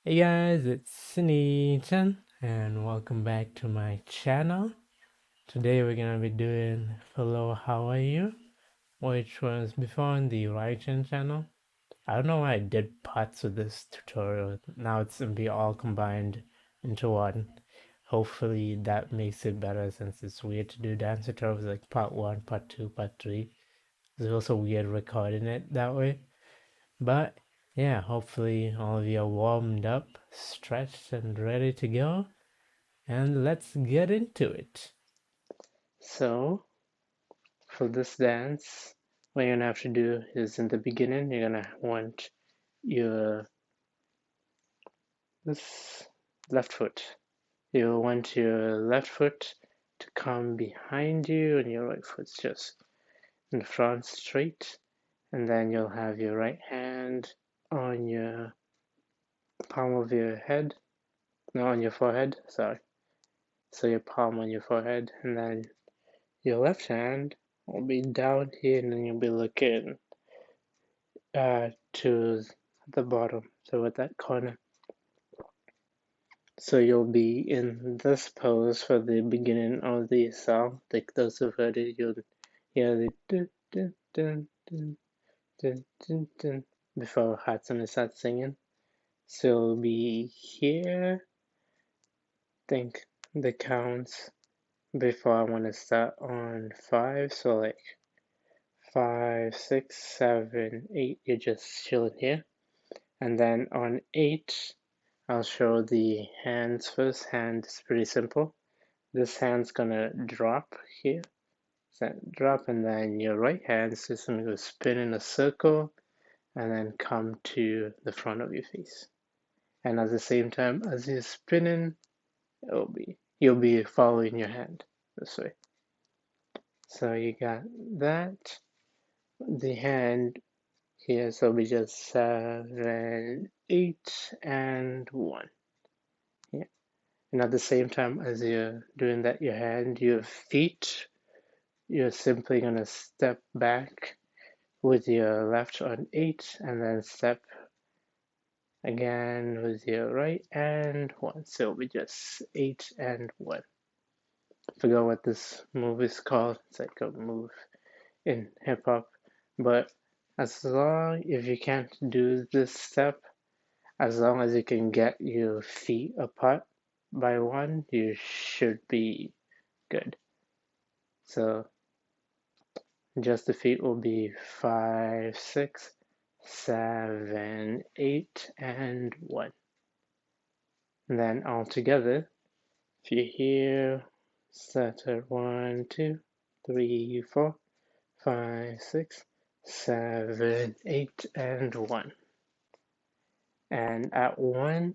Hey guys, it's Sneechan and welcome back to my channel. Today we're gonna be doing Hello, How Are You? Which was before on the right hand channel. I don't know why I did parts of this tutorial. Now it's gonna be all combined into one. Hopefully that makes it better since it's weird to do dance tutorials like part 1, part 2, part 3. It's also weird recording it that way. But yeah, hopefully all of you are warmed up, stretched, and ready to go. And let's get into it. So, for this dance, what you're gonna have to do is in the beginning, you're gonna want your this left foot. You want your left foot to come behind you, and your right foot's just in front straight. And then you'll have your right hand on your palm of your head, no, on your forehead, sorry. So your palm on your forehead, and then your left hand will be down here, and then you'll be looking to the bottom, so at that corner. So you'll be in this pose for the beginning of the song. Like those who've heard it, you'll hear the dun, dun, dun, dun, dun, dun, dun, before Hatsune starts singing. So you'll be here. Think the counts before I want to start on 5. So like 5, 6, 7, 8, you're just chilling here. And then on 8, I'll show the hands first. Hand is pretty simple. This hand's gonna drop here. So drop, and then your right hand is just gonna go spin in a circle and then come to the front of your face. And at the same time as you're spinning, you'll be following your hand this way. So you got that. The hand here, so we just 7, 8, and 1. Yeah. And at the same time as you're doing that, your feet, you're simply gonna step back with your left on 8, and then step again with your right and 1. So we just 8 and 1. I forgot what this move is called. It's like a move in hip hop, but as long if you can't do this step, as long as you can get your feet apart by 1, you should be good. So just the feet will be 5, 6, 7, 8, and 1. And then all together, if you hear, start at 1, 2, 3, 4, 5, 6, 7, 8, and 1. And at 1,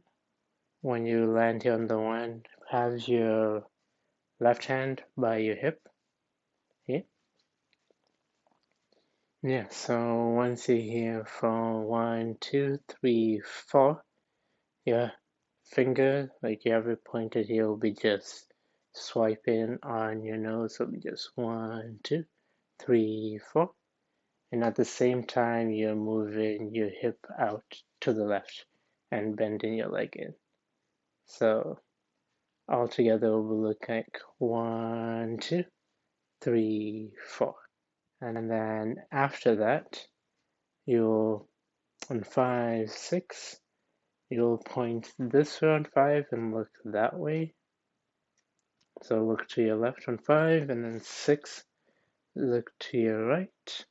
when you land here on the 1, have your left hand by your hip here. Yeah, so once you hear from 1, 2, 3, 4, your finger, like you have it pointed here, will be just swiping on your nose. So it'll be just 1, 2, 3, 4. And at the same time, you're moving your hip out to the left and bending your leg in. So altogether, it will look like 1, 2, 3, 4. And then after that, you'll on 5, 6, you'll point this way on 5 and look that way. So look to your left on 5, and then 6, look to your right,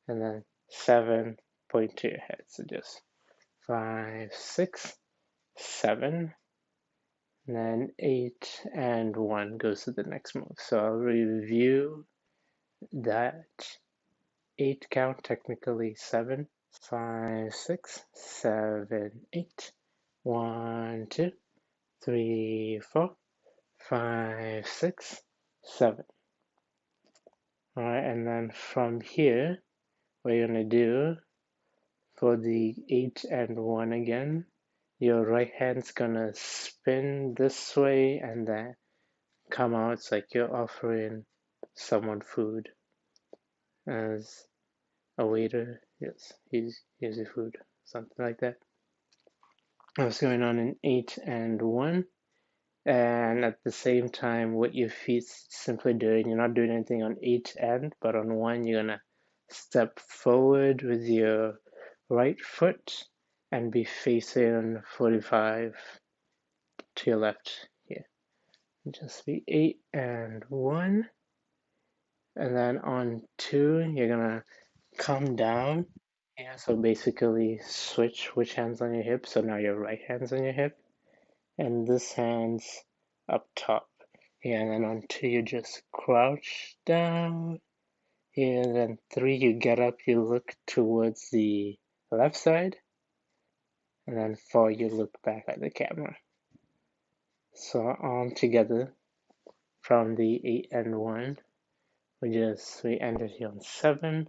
and then 7, point to your head. So just 5, 6, 7, and then 8 and 1 goes to the next move. So I'll review that 8 count, technically 7, 5, 6, 7, 8, 1, 2, 3, 4, 5, 6, 7. All right, and then from here, what you're gonna do for the 8 and 1 again, your right hand's gonna spin this way and then come out. It's like you're offering someone food as a waiter. Yes, here's your food, something like that. what's going on in 8 and 1. And at the same time, what your feet's simply doing, you're not doing anything on 8 end, but on 1, you're gonna step forward with your right foot and be facing 45 to your left here. Just be 8 and 1. And then on 2, you're gonna come down. Yeah, so basically switch which hand's on your hip. So now your right hand's on your hip, and this hand's up top. Yeah, and then on 2, you just crouch down. Yeah, and then 3, you get up, you look towards the left side, and then 4, you look back at the camera. So all together from the 8 and 1, we ended here on 7.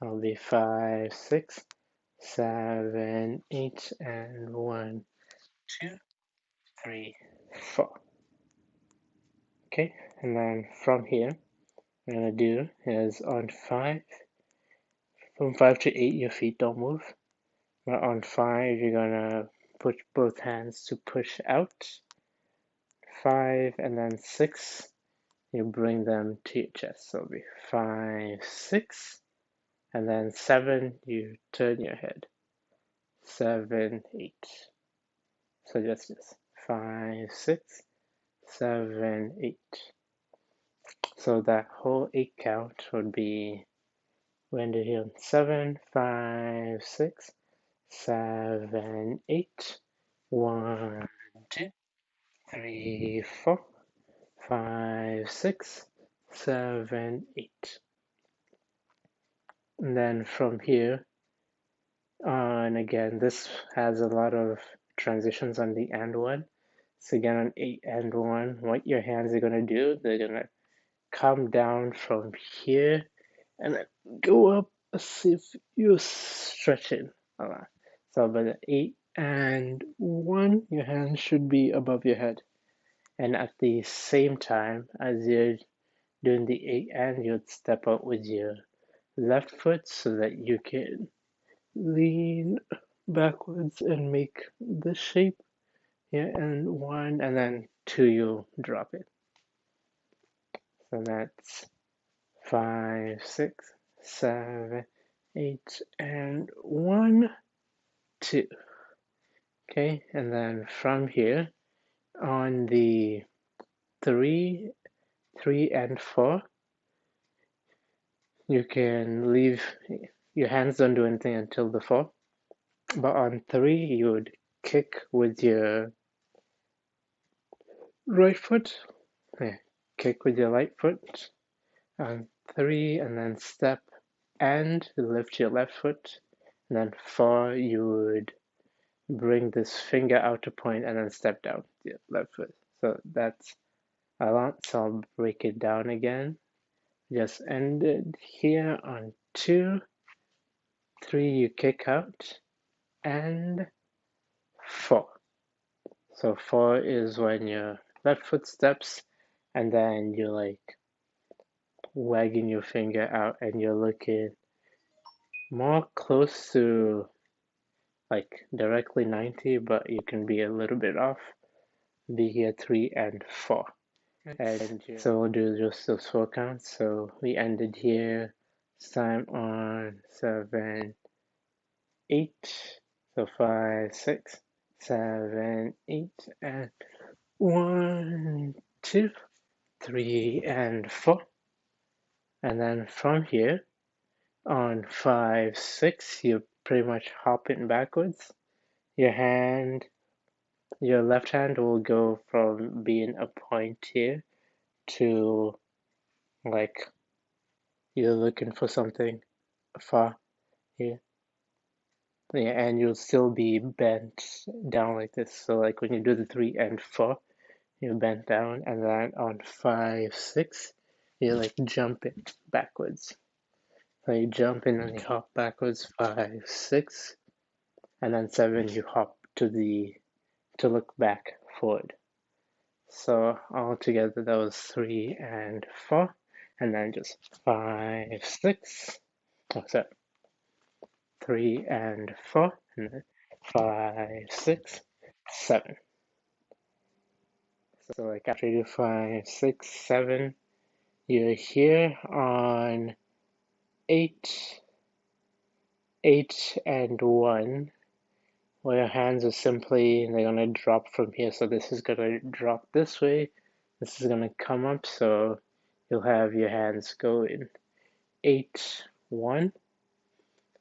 I'll be 5, 6, 7, 8, and 1, 2, 3, 4. Okay, and then from here, what I'm gonna do is on 5, from 5 to 8, your feet don't move. But on 5, you're gonna put both hands to push out. 5 and then 6, you bring them to your chest. So it'll be 5, 6, and then 7, you turn your head. 7, 8. So just this 5, 6, 7, 8. So that whole 8 count would be we ended here on 7, 5, 6, 7, 8. 1, 2, 3, 4, 5, 6, 7, 8. And then from here, and again, this has a lot of transitions on the and one. So again, on 8 and 1, what your hands are going to do, they're going to come down from here and then go up as if you're stretching a lot. So by the 8 and 1, your hands should be above your head. And at the same time as you're doing the 8 and, you'd step out with your left foot so that you can lean backwards and make this shape. Yeah, and 1, and then 2, you'll drop it. So that's 5, 6, 7, 8, and 1, 2. Okay, and then from here on the 3, 3 and 4, you can leave your hands, don't do anything until the 4. But on 3, you would kick with your right foot. Yeah, kick with your right foot on 3, and then step and lift your left foot. And then 4, you would bring this finger out to point and then step down with your left foot. So that's a lot. So I'll break it down again. Just ended here on 2, 3, you kick out, and 4. So 4 is when your left foot steps, and then you're like wagging your finger out and you're looking more close to like directly 90, but you can be a little bit off. Be here 3 and 4. And so we'll do just those 4 counts. So we ended here. This time on 7, 8. So 5, 6, 7, 8, and 1, 2, 3, and 4. And then from here on 5, 6, you're pretty much hopping backwards. Your left hand will go from being a point here to like you're looking for something far here. Yeah, and you'll still be bent down like this. So like when you do the 3 and 4, you bend down, and then on 5, 6, you're like jumping backwards. So you jump in and you hop backwards, 5, 6, and then 7, you hop to look back forward. So all together that was 3 and 4, and then just 5, 6. Oh, sorry, 3 and 4, and then 5, 6, 7. So like after you do 5, 6, 7, you're here on 8, 8, and 1, where your hands are simply, they're going to drop from here. So this is going to drop this way. This is going to come up. So you'll have your hands go in 8, 1.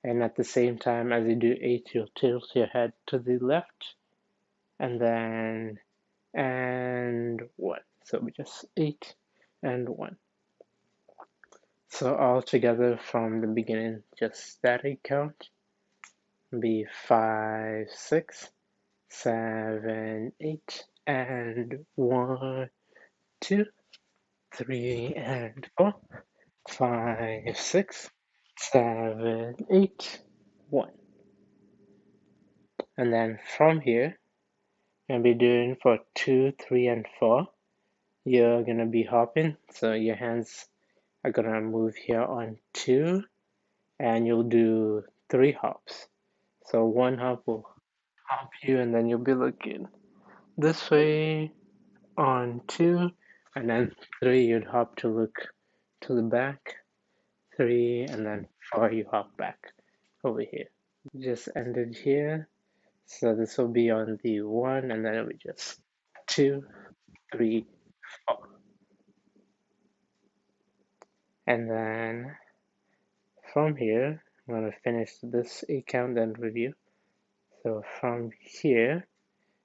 And at the same time as you do 8, you'll tilt your head to the left. And then, and 1. So we just 8 and 1. So all together from the beginning, just static count, be 5, 6, 7, 8, and 1, 2, 3, and 4, 5, 6, 7, 8, 1. And then from here, you're going to be doing for 2, 3, and 4. You're going to be hopping, so your hands are going to move here on 2, and you'll do 3 hops. So 1 hop will hop you, and then you'll be looking this way on 2, and then 3 you'd hop to look to the back, 3, and then 4 you hop back over here. Just ended here, so this will be on the 1, and then it'll be just 2, 3, 4. And then from here, I'm going to finish this 8 count and review. So from here,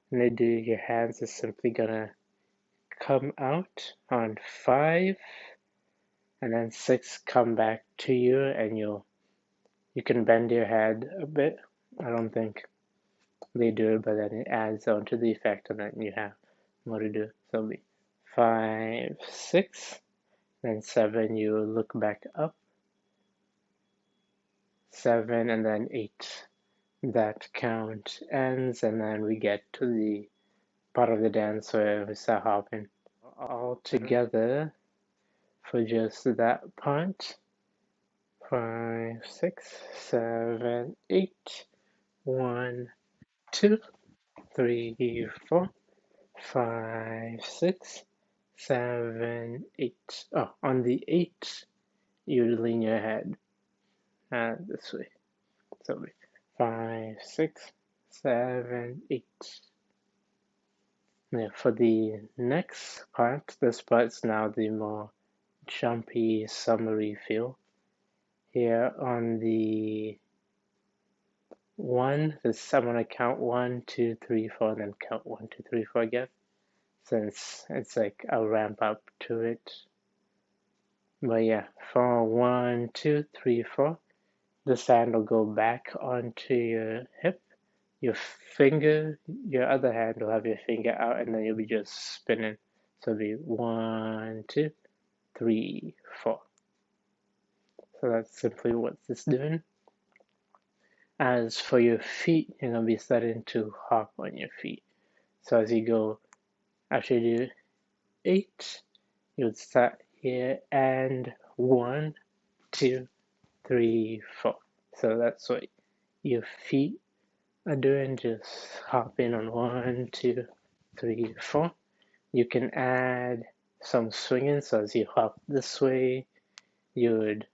when you do your hands is simply gonna come out on 5, and then 6 come back to you, and you can bend your head a bit. I don't think they do it, but then it adds on to the effect, and then you have more to do. So it'll be 5, 6, then 7 you look back up, 7, and then 8. That count ends, and then we get to the part of the dance where we start hopping all together for just that part. 5, 6, 7, 8, 1, 2, 3, 4, 5, 6, 7, 8. Oh, on the 8, you lean your head this way. So 5, 6, 7, 8. Now for the next part, this part's now the more jumpy, summery feel. Here on the 1, I'm going to count 1, 2, 3, 4, and then count 1, 2, 3, 4 again, since it's like a ramp up to it. But yeah, for 1, 2, 3, 4, the hand will go back onto your hip. Your finger, your other hand will have your finger out, and then you'll be just spinning. So it'll be 1, 2, 3, 4. So that's simply what it's doing. As for your feet, you're going to be starting to hop on your feet. So as you go, after you do 8, you would start here, and 1, 2, 3, 4. So that's what your feet are doing, just hopping on 1, 2, 3, 4. You can add some swinging, so as you hop this way, you would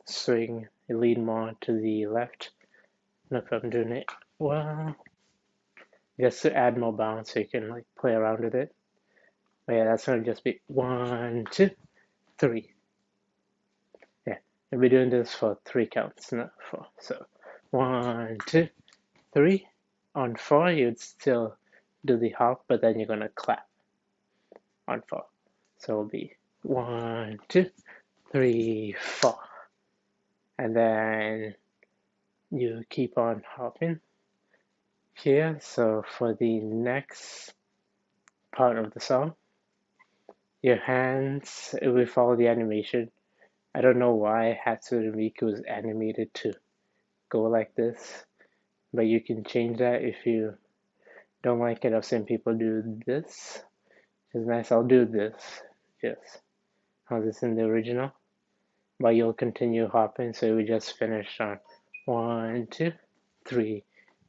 swing, lean more to the left. I don't know if I'm doing it well, just to add more bounce so you can like play around with it. But yeah, that's gonna just be 1, 2, 3. Yeah, I'll be doing this for 3 counts, not 4. So 1, 2, 3. On 4, you'd still do the hop, but then you're gonna clap on 4. So it'll be 1, 2, 3, 4. And then you keep on hopping here. So for the next part of the song, your hands, it will follow the animation. I don't know why Hatsune Miku was animated to go like this, but you can change that if you don't like it. I've seen people do this, which is nice. I'll do this, just how this in the original, but you'll continue hopping. So we just finished on 1, 2, 3,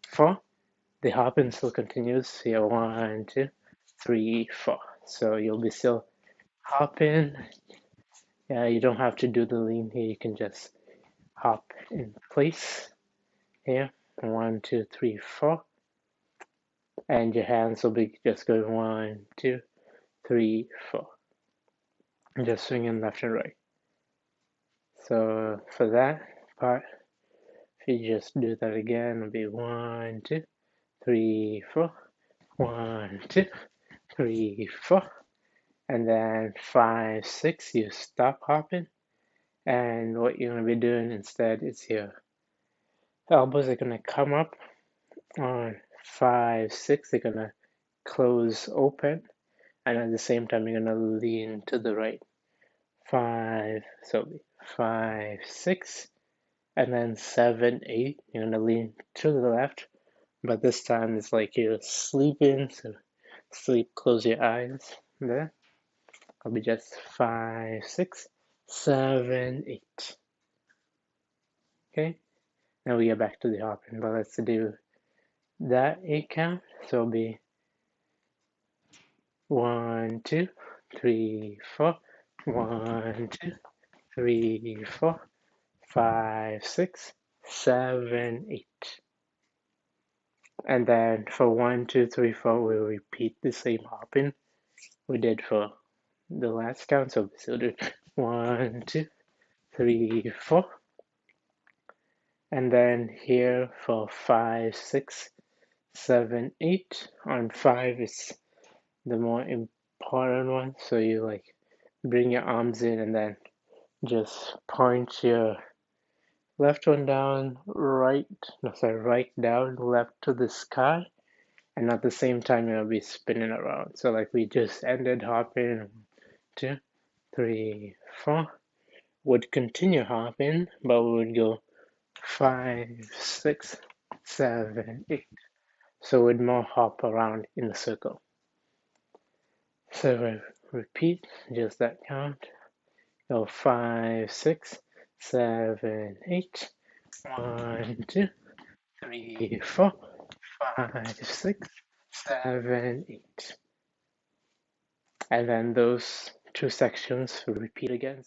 4. the hopping still continues here. 1, 2, 3, 4. So you'll be still hopping. Yeah, you don't have to do the lean here. You can just hop in place here. 1, 2, 3, 4. And your hands will be just going 1, 2, 3, 4. And just swinging left and right. So for that part, if you just do that again, it'll be 1, 2, 3, 4. 1, 2, 3, 4. And then 5, 6, you stop hopping. And what you're going to be doing instead is your elbows are going to come up on 5, 6. They're going to close open. And at the same time, you're going to lean to the right. 5, so 5, 6. And then 7, 8. You're going to lean to the left. But this time it's like you're sleeping. So sleep, close your eyes. There. I'll be just 5, 6, 7, 8. Okay, now we get back to the hopping, but let's do that 8 count. So it'll be 1, 2, 3, 4. 1, 2, 3, 4, 5, 6, 7, 8. And then for 1, 2, 3, 4, we'll repeat the same hopping we did for the last count. So we'll do 1, 2, 3, 4. And then here for 5, 6, 7, 8. On 5 is the more important one. So you like bring your arms in and then just point your left one down, right down, left to the sky. And at the same time, you'll be spinning around. So like we just ended hopping, 2, 3, 4. Would continue hopping, but we would go 5, 6, 7, 8. So we'd more hop around in a circle. So we repeat just that count. Go 5, 6, 7, 8. 1, 2, 3, 4, 5, 6, 7, 8. And then those two sections will repeat again.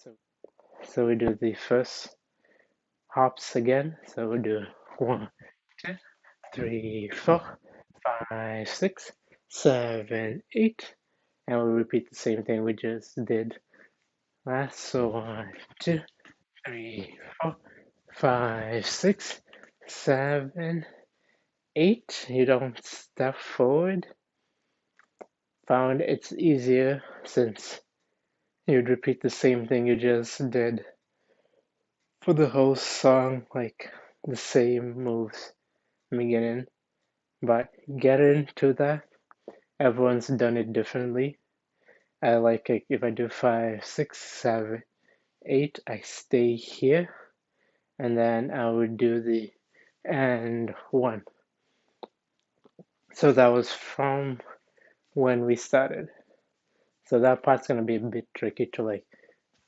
So we do the first hops again. So we do 1, 2, 3, 4, 5, 6, 7, 8. And we'll repeat the same thing we just did last. So 1, 2, 3, 4, 5, 6, 7, 8. You don't step forward. Found it's easier since you'd repeat the same thing you just did for the whole song, like the same moves beginning. But getting to that, everyone's done it differently. I like it if I do 5, 6, 7, 8, I stay here, and then I would do the and 1. So that was from when we started. So that part's gonna be a bit tricky to like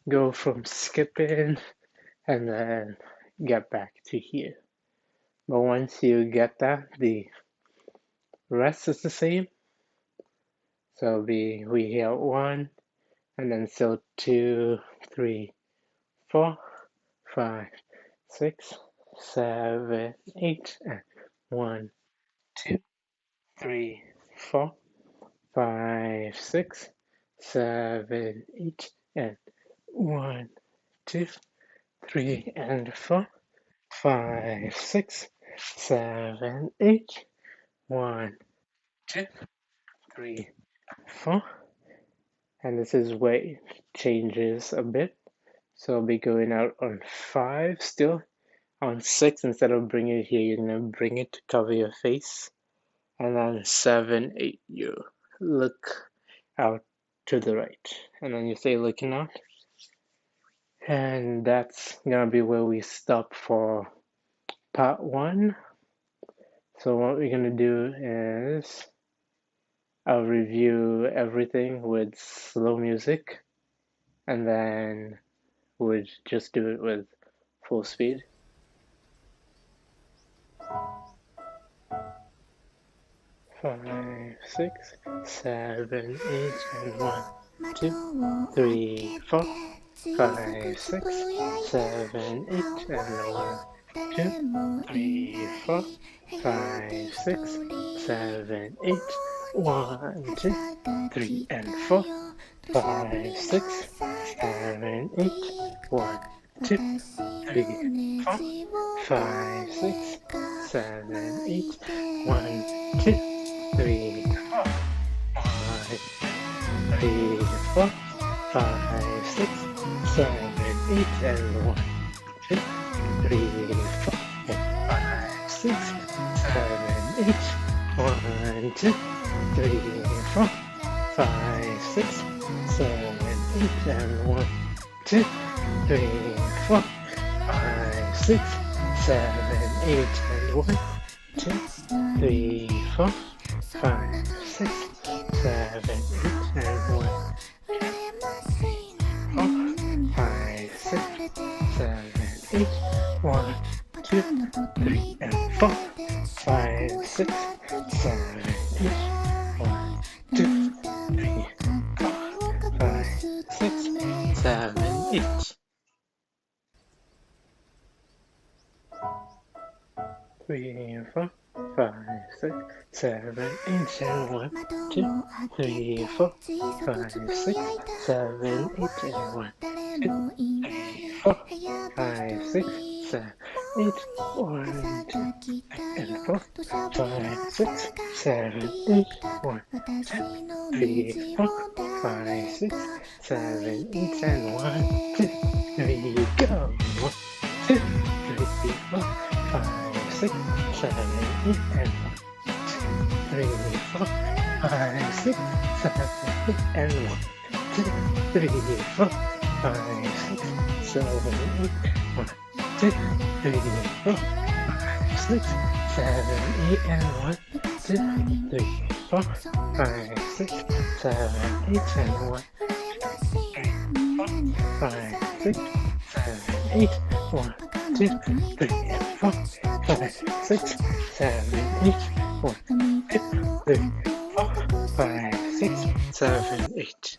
go from skipping and then get back to here. But once you get that, the rest is the same. So we hear 1, and then so 2, 3, 4, 5, 6, 7, 8, and 1, 2, 3, 4, 5, 6, 7, 8, and 1, 2, 3, and 4, 5, 6, 7, 8, 1, 2, 3, 4. And this is where it changes a bit. So I'll be going out on 5 still. On 6, instead of bringing it here, you're going to bring it to cover your face. And then 7, 8, you look out to the right. And then you stay looking out. And that's going to be where we stop for part 1. So what we're going to do is I'll review everything with slow music. And then we'll just do it with full speed. 5, 6, 7, 8, and 1, 2, 3, 4, 5, 6, 7, 8, and 1, 2, 3, 4, 5, 6, 7, 8, 1, 2, 3, and 4, 5, 6, 7, 8, 1, 2, 3, 4, 5, 6, 7, 8, 1, 2, 3, 4, 5, 3, 4, 5, 6, 7, 8, and 1, 2, 3, 4, 5, 6, 7, 8, 1, 2, 3, 4, 5, 6, 7, 8, and 1, 2, 3, 4, 5, 6, 7, 8, and 1, 2, 3, 4, 5, 6, 7, 8, and 1, 4, 5, 6, 7, 8, 1, 2, 3, and 4, 5, 6, 7, 8, 1, 2, 3, 4, 5, 6, 7, 8. 3, 4, 5, 6, 7, 8, and 1, 2, 3, 4, 5, 6, 7, 8, and 1, 2, 3, 4, 5, 6, 7, 8, 1, 2, 3, and 4, 5, 6, 7, 8, 1, 2, 3, 4, 5, 6, 7, 8, and 1, 2, 3, go! 1, 2, 3, 4, 5, 6, 7, 8, and 1, 2, 3, 4, 5, 6, 7, 8, and 1, 2, 3, 4, 5, 6, 7, 8, 1, 2, 3, 4, 5, 6, 7, 8, and 1, 2, 3, 4, 5, 6, 7, 8, and 1, 5, 6, 7, 8, 1, 2, 3, 4, 5, 6, 7, 8, 1, 2, 3, 4, 5, 6, 7, 8.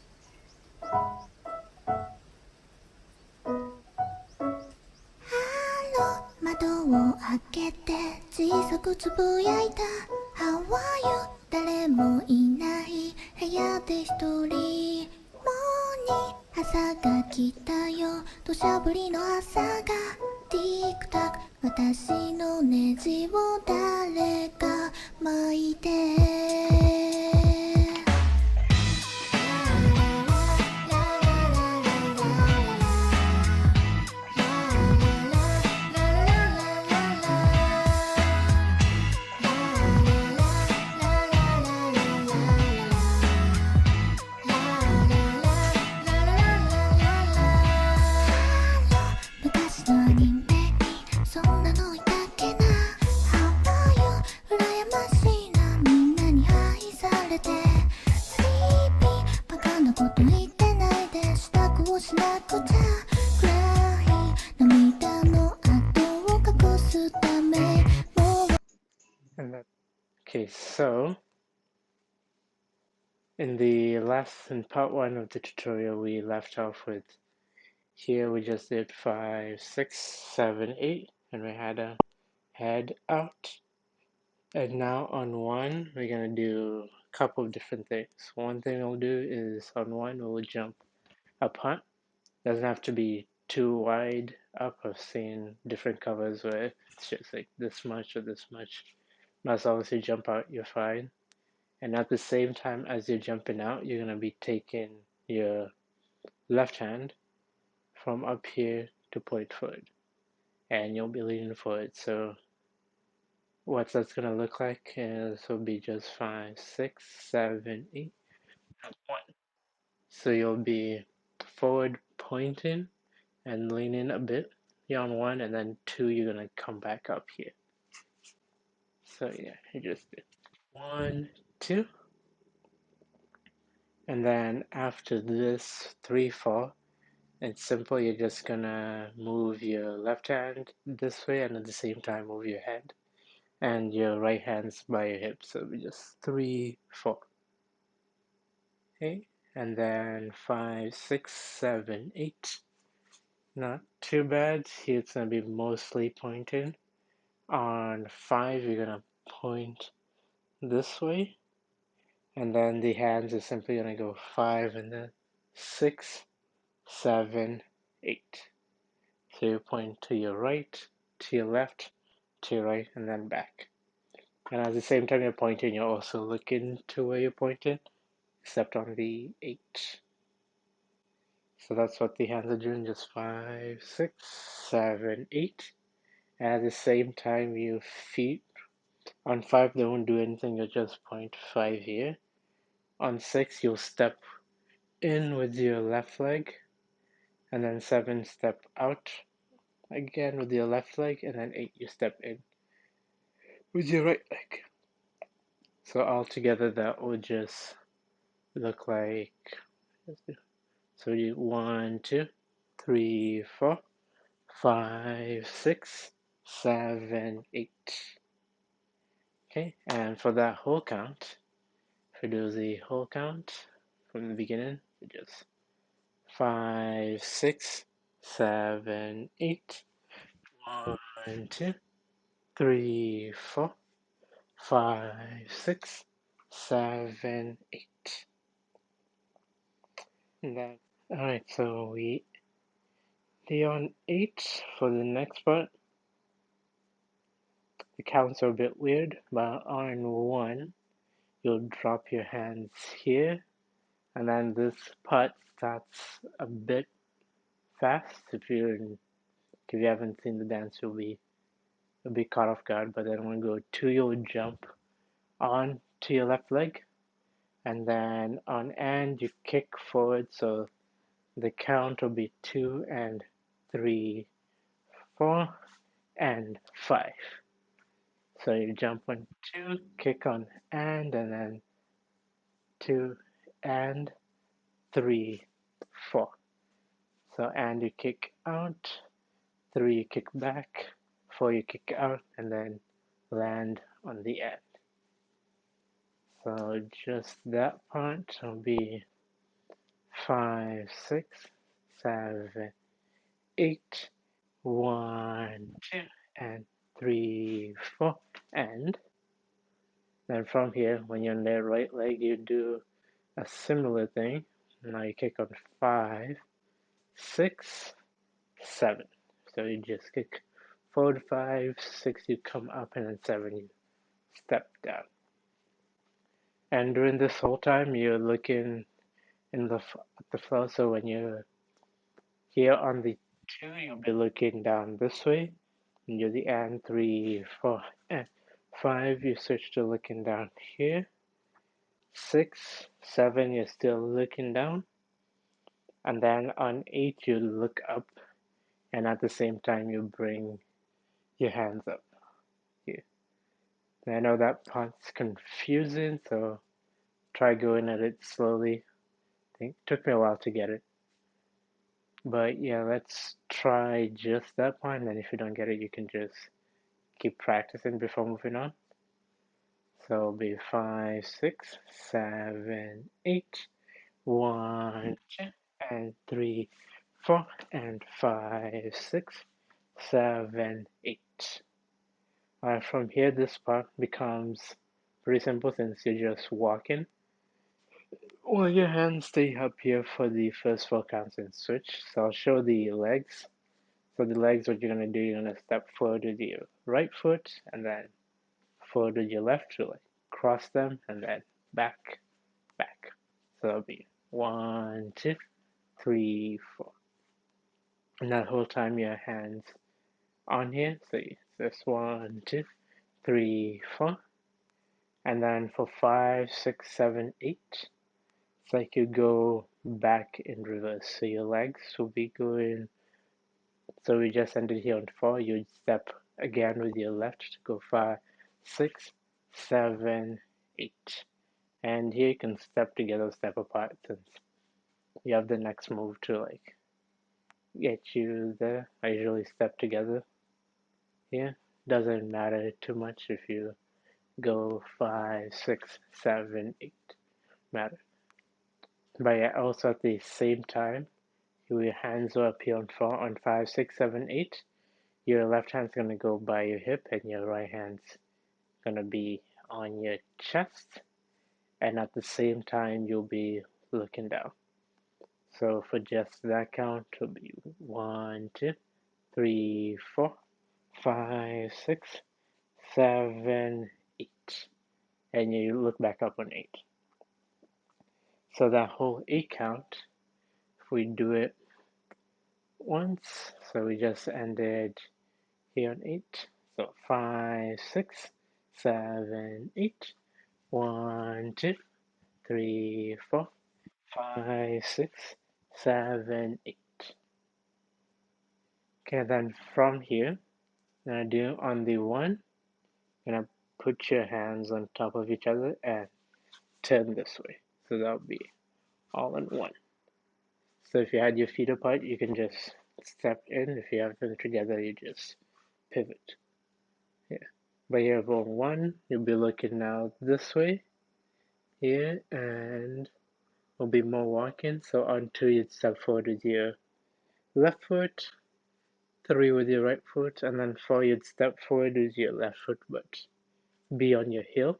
窓を開けて小さくつぶやいた How are you 誰もいない部屋で一人モーニ朝が来たよ土砂降りの朝がティックタック私のネジを誰か巻いて昔のアニメにそんなのいたっけな How are you 羨ましいなみんなに愛されて Sleepy バカなこと言ってないで支度をしなくちゃ Cry 涙の跡を隠すためもう Okay, so in part 1 of the tutorial, we left off with here we just did 5, 6, 7, 8, and we had a head out. And now on 1, we're gonna do a couple of different things. One thing we'll do is on 1, we'll jump up high. Doesn't have to be too wide up. I've seen different covers where it's just like this much or this much. But as long as you jump out, you're fine. And at the same time as you're jumping out, you're gonna be taking your left hand from up here to point forward. And you'll be leaning forward. So what that's gonna look like is will be just 5, 6, 7, 8, and 1. So you'll be forward pointing and leaning a bit here on 1, and then 2 you're gonna come back up here. So yeah, you just did 1, 2, and then after this 3, 4, it's simple. You're just gonna move your left hand this way and at the same time move your head. and your right hand's by your hip. So it'll be just 3, 4. Okay, and then 5, 6, 7, 8. Not too bad. Here it's gonna be mostly pointing. On 5, you're gonna point this way, and then the hands are simply gonna go 5 and then 6, 7, 8. So you point to your right, to your left, to your right, and then back. And at the same time you're pointing, you're also looking to where you're pointing, except on the 8. So that's what the hands are doing, just 5, 6, 7, 8. And at the same time, your feet on 5 they won't do anything, you'll just point 5 here. On 6, you'll step in with your left leg, and then 7, step out again with your left leg, and then 8, you step in with your right leg. So altogether, that would just look like, so you 1, 2, 3, 4, 5, 6, 7, 8. Okay, and for that whole count, if we do the whole count from the beginning, we just 5, 6, 7, 8, 1, 2, 3, 4, 5, 6, 7, 8. And then, alright, so we did on 8 for the next part. The counts are a bit weird, but on 1, you'll drop your hands here, and then this part starts a bit fast. If you haven't seen the dance, you'll be caught off guard. But then when you go 2, you'll jump on to your left leg, and then on and you kick forward. So the count will be 2 and 3, 4 and 5. So you jump on 2, kick on and then 2 and 3, 4. So and you kick out, 3 you kick back, 4 you kick out, and then land on the end. So just that part will be 5, 6, 7, 8, 1, 2, and 3, 4, and then from here, when you're on the right leg, you do a similar thing. Now you kick on 5, 6, 7. So you just kick forward 5, 6, you come up, and then 7, you step down. And during this whole time, you're looking in at the floor. So when you're here on the 2, you'll be looking down this way. And you're the and 3, 4, and 5, you switch to looking down here. 6, 7, you're still looking down. And then on 8, you look up, and at the same time, you bring your hands up here. And I know that part's confusing, so try going at it slowly. I think it took me a while to get it. But yeah, let's try just that part, and then if you don't get it, you can just keep practicing before moving on. So it'll be 5, 6, 7, 8, 1, 2, and 3, 4, and 5, 6, 7, 8. From here, this part becomes pretty simple since you're just walking. Well, your hands stay up here for the first 4 counts and switch. So I'll show the legs. So the legs, what you're going to do, you're going to step forward with your right foot and then forward with your left to like cross them and then back, back. So that'll be 1, 2, 3, 4. And that whole time your hands on here. So this 1, 2, 3, 4. And then for 5, 6, 7, 8, it's like you go back in reverse. So your legs will be going. So we just ended here on 4. You step again with your left to go 5, 6, 7, 8. And here you can step together, step apart, since you have the next move to like get you there. I usually step together here. doesn't matter too much if you go 5, 6, 7, 8, matter. But yeah, also at the same time, your hands are up here on 5, 6, 7, 8. Your left hand's gonna go by your hip, and your right hand's gonna be on your chest. And at the same time, you'll be looking down. So for just that count, it'll be 1, 2, 3, 4, 5, 6, 7, 8. And you look back up on 8. So that whole 8 count, if we do it once, so we just ended here on 8. So 5, 6, 7, 8. 1, 2, 3, 4, 5, 6, 7, 8. Okay, then from here, gonna do on the 1, gonna put your hands on top of each other and turn this way. So that'll be all in 1. So if you had your feet apart, you can just step in. If you have them together, you just pivot. Yeah. But here for 1, you'll be looking now this way here, and will be more walking. So on 2, you'd step forward with your left foot, 3 with your right foot, and then 4, you'd step forward with your left foot, but be on your heel.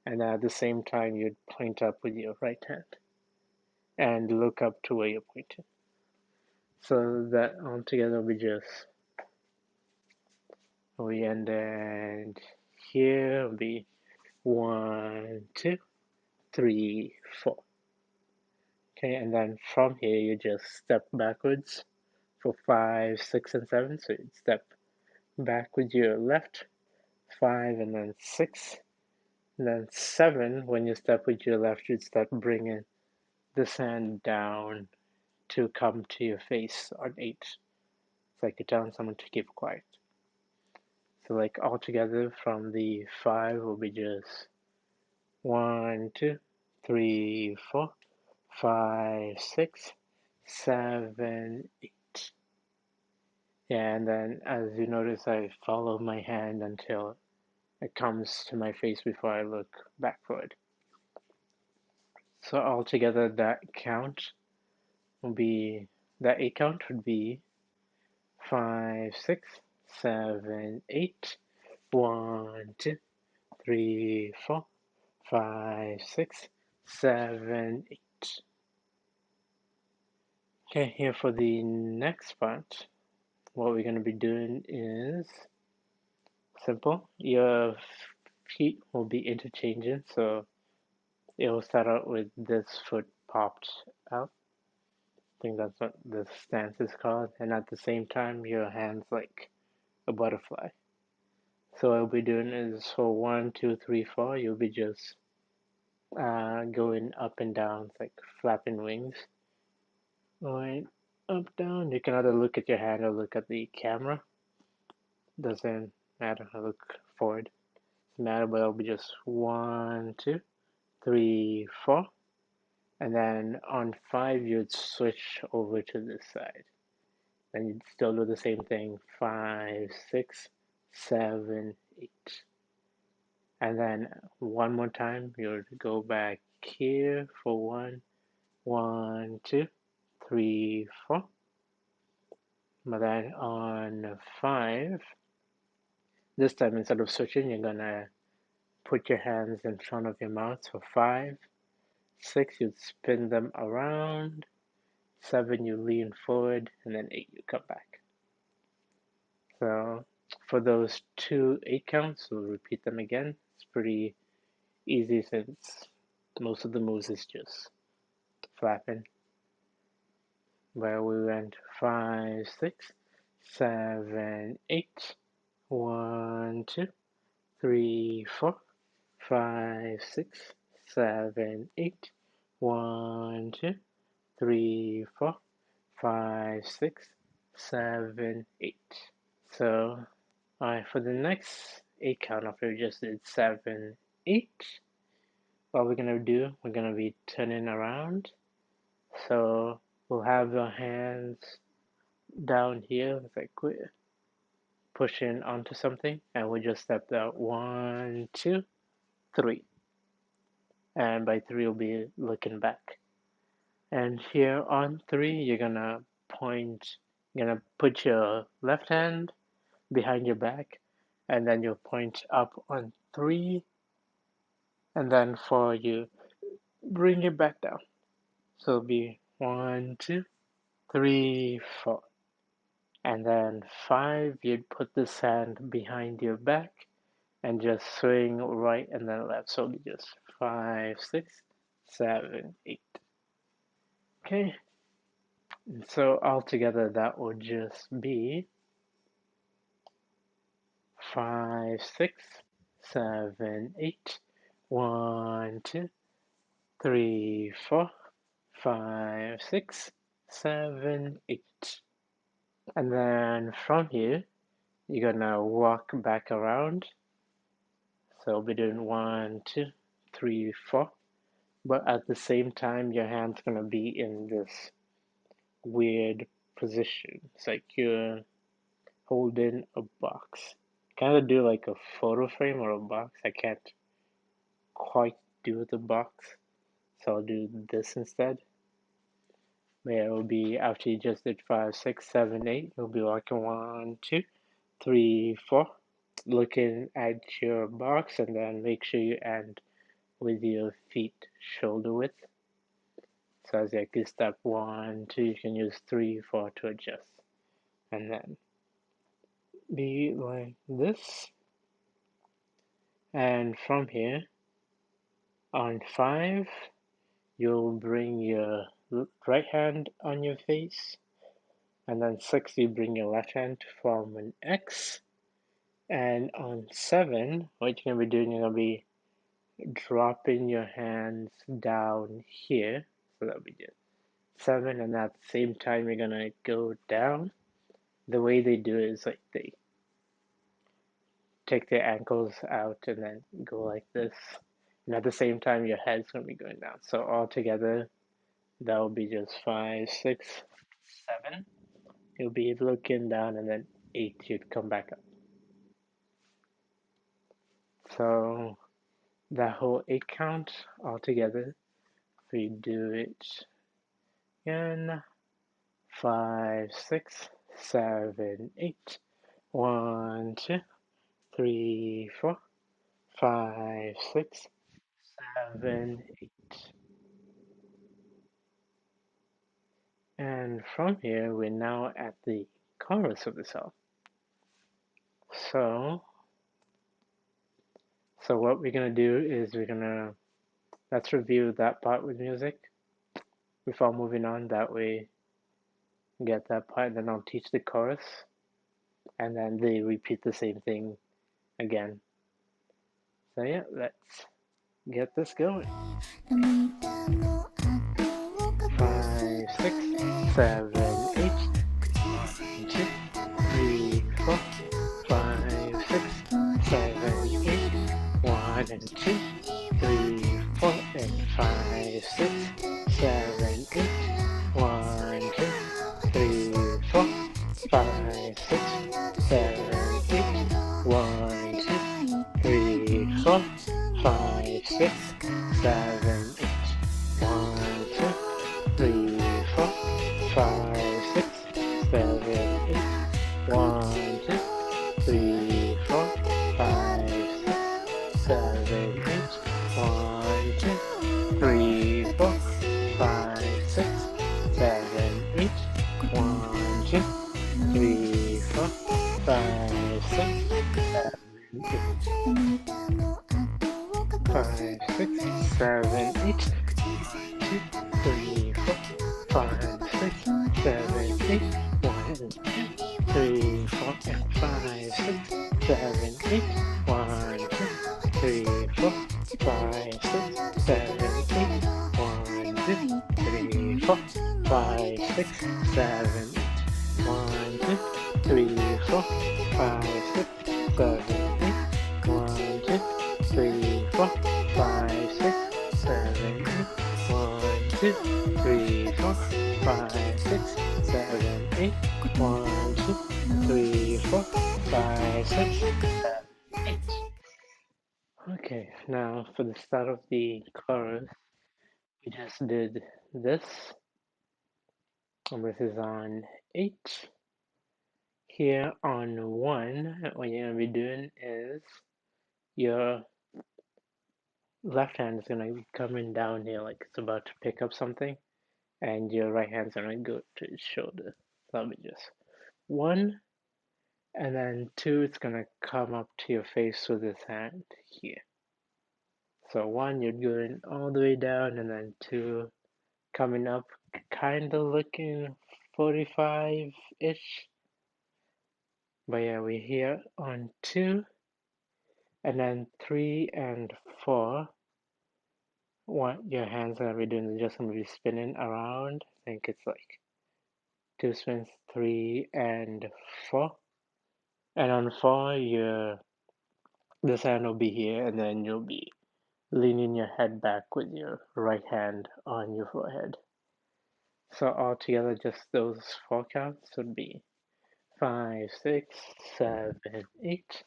And at the same time, you'd point up with your right hand and look up to where you're pointing. So that altogether we ended here will be 1, 2, 3, 4. Okay, and then from here you just step backwards for 5, 6, and 7. So you'd step back with your left, 5, and then 6. And then 7, when you step with your left, you'd start bringing this hand down to come to your face on 8. It's like you're telling someone to keep quiet. So like all together from the 5 will be just 1, 2, 3, 4, 5, 6, 7, 8. Yeah, and then as you notice, I follow my hand until it comes to my face before I look backward. So altogether, that count will be, that 8 count would be 5, 6, 7, 8. 1, 2, 3, 4, 5, 6, 7, 8. Okay, here for the next part, what we're going to be doing is simple. Your feet will be interchanging, so it will start out with this foot popped out. I think that's what the stance is called. And at the same time, your hands like a butterfly. So what I'll be doing is for 1, 2, 3, 4, you'll be just going up and down, it's like flapping wings. Going up, down. You can either look at your hand or look at the camera. Doesn't matter. I look forward. Doesn't matter, but it'll be just 1, 2, 3, 4. And then on 5, you'd switch over to this side. Then you'd still do the same thing. 5, 6, 7, 8. And then one more time, you'll go back here for 1, 1, 2, 3, 4. But then on 5, this time instead of switching, you're gonna put your hands in front of your mouth for 5. 6, you'd spin them around. 7, you lean forward, and then 8, you come back. So for those 2 8 counts, we'll repeat them again. It's pretty easy since most of the moves is just flapping. Where we went 5, 6, 7, 8. 1, 2, 3, 4, 5, 6, 7, 8. 1, 2, 3, 4, 5, 6, 7, 8. So, alright, for the next 8 count after we just did 7, 8, what we're gonna do, we're gonna be turning around. So, we'll have our hands down here, it's like we're pushing onto something, and we just stepped out 1, 2, 3, and by 3 you'll be looking back. And here on 3, you're gonna put your left hand behind your back, and then you'll point up on 3, and then 4 you bring it back down. So it'll be 1, 2, 3, 4. And then 5, you'd put this hand behind your back and just swing right and then left. So it'll be just 5, 6, 7, 8. Okay. And so altogether that would just be 5, 6, 7, 8. 1, 2, 3, 4, 5, 6, 7, 8. And then from here, you're gonna walk back around. So we'll be doing 1, 2, 3, 4. But at the same time, your hand's gonna be in this weird position. It's like you're holding a box. Kind of do like a photo frame or a box. I can't quite do the box, so I'll do this instead. But yeah, it will be after you just did 5, 6, 7, 8. You'll be walking 1, 2, 3, 4, looking at your box, and then make sure you end with your feet shoulder width. So as you step 1, 2, you can use 3, 4 to adjust, and then be like this. And from here on 5, you'll bring your right hand on your face, and then 6, you bring your left hand to form an X. And on 7, what you're gonna be doing, you're gonna be dropping your hands down here. So that'll be good. 7, and at the same time you're gonna go down. The way they do it is like they take their ankles out and then go like this, and at the same time your head's gonna be going down. So all together that will be just 5, 6, 7. You'll be looking down, and then 8 you'd come back up. So that whole 8 count all together, if we do it again, 5, 6, 7, 8. 1, 2, 3, 4, 5, 6, 7, 8. And from here, we're now at the chorus of the song. So what we're gonna do is let's review that part with music before moving on. That way, get that part, then I'll teach the chorus, and then they repeat the same thing again. So yeah, let's get this going. 5, 6, 7, 8. 1, 2, 3, 4, 5, 6, 7, 8. 1 and 2, 3, 4, and 5, 6, 7, 8. 1, 2, 3, 4, 5, 6, 7, 8. 1, 2, 3, 4, 5, 6, 7, 8. 1, 2, 3, 4, 5, 6, 7, 8. 1, 2, 3, 4, 5, 6, 7, 8. 1, 2, 3, 4, 5, 6, 7, 8. 1, 2, 3, 4, 5, 6, 7, 8. 5, 6, 7, 8. 2, 3, 4, 5, 6, 7, 8. 1, 2, 3, 4, and 5, 6, 7, 8. 1, 2, 3, 4, 5, 6, 7, 8. 1, 2, 3, 4, 5, 6, 7, 8. 1, 2, 3, 4, 5, 6, 7, 8. 1, 2, 3, 4, 5, 6, 7, 8. 1, 2, 3, 4, 5, 6, 7, 8. 1, 2, 3, 4, 5, 6, 7, 8. Okay, now for the start of the chorus, we just did this, and this is on 8. Here on 1, what you're going to be doing is your left hand is going to be coming down here like it's about to pick up something, and your right hand's going to go to its shoulder. So that'll be just 1, and then 2, it's going to come up to your face with this hand here. So 1, you're going all the way down, and then 2, coming up, kind of looking 45-ish. But yeah, we're here on 2, and then 3 and 4. What your hands are gonna be doing is just gonna be spinning around. I think it's like 2 spins, 3 and 4. And on 4, this hand will be here, and then you'll be leaning your head back with your right hand on your forehead. So altogether, just those 4 counts would be 5, 6, 7, 8,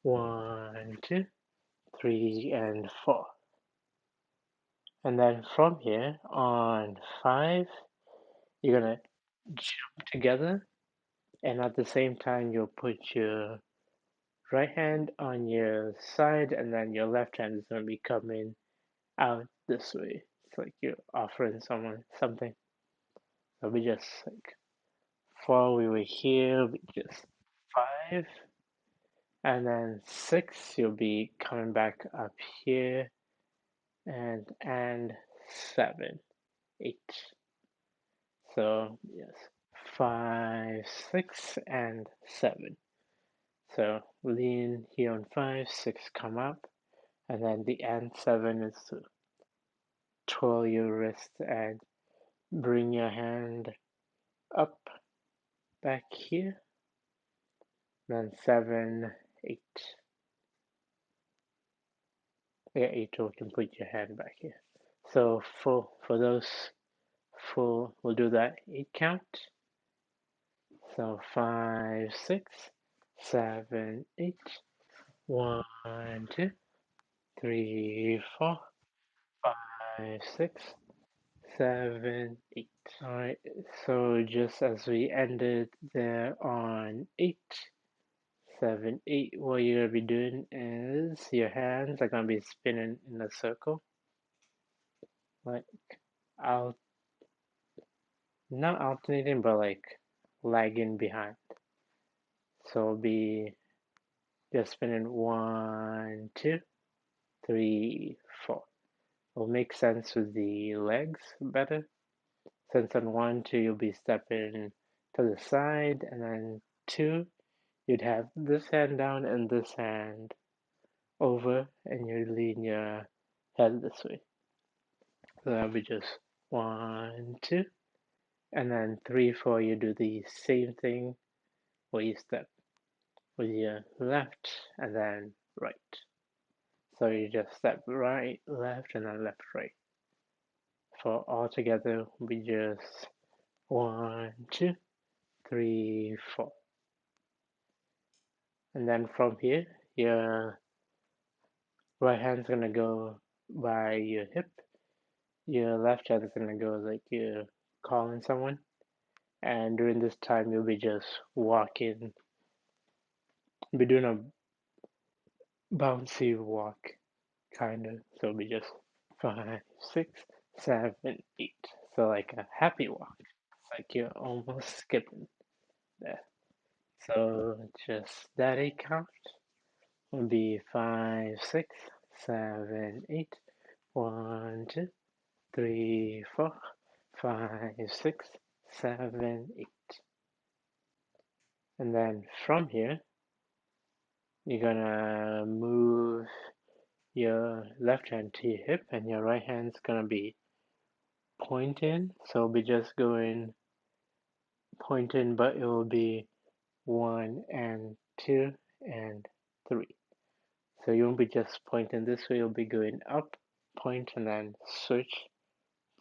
1, 2, 3, and 4. And then from here on 5, you're gonna jump together, and at the same time, you'll put your right hand on your side, and then your left hand is gonna be coming out this way. It's like you're offering someone something. So we just like 4, we were here, we just 5, and then 6, you'll be coming back up here, and 7, 8. So yes, 5, 6, and 7. So lean here on 5, 6 come up, and then the and 7 is to twirl your wrist and bring your hand up back here. Then 7, 8. Yeah, 8, you can put your hand back here. So for those full, we'll do that 8 count. So 5, 6, 7, 8. 1, 2, 3, 4, 5, 6, 7, 8. Alright, so just as we ended there on 8, 7, 8, what you're going to be doing is your hands are going to be spinning in a circle. Like, not alternating, but like lagging behind. So it'll be just spinning 1, 2, 3, 4. It'll make sense with the legs better. Since on 1, 2, you'll be stepping to the side, and then 2, you'd have this hand down and this hand over, and you'd lean your head this way. So that'll be just 1, 2, and then 3, 4, you do the same thing where you step with your left and then right. So you just step right, left, and then left, right. For all together, we just 1, 2, 3, 4. And then from here, your right hand's gonna go by your hip. Your left hand's gonna go like you're calling someone. And during this time, you'll be just walking, be doing a bouncy walk, kind of. So it'll be just 5, 6, 7, 8. So like a happy walk. It's like you're almost skipping there. So just that 8 count will be 5, 6, 7, 8. 1, 2, 3, 4, 5, 6, 7, 8. And then from here, you're gonna move your left hand to your hip, and your right hand's gonna be pointing. So it'll be just going pointing, but it will be 1 and 2 and 3. So you won't be just pointing this way, you'll be going up, point, and then switch,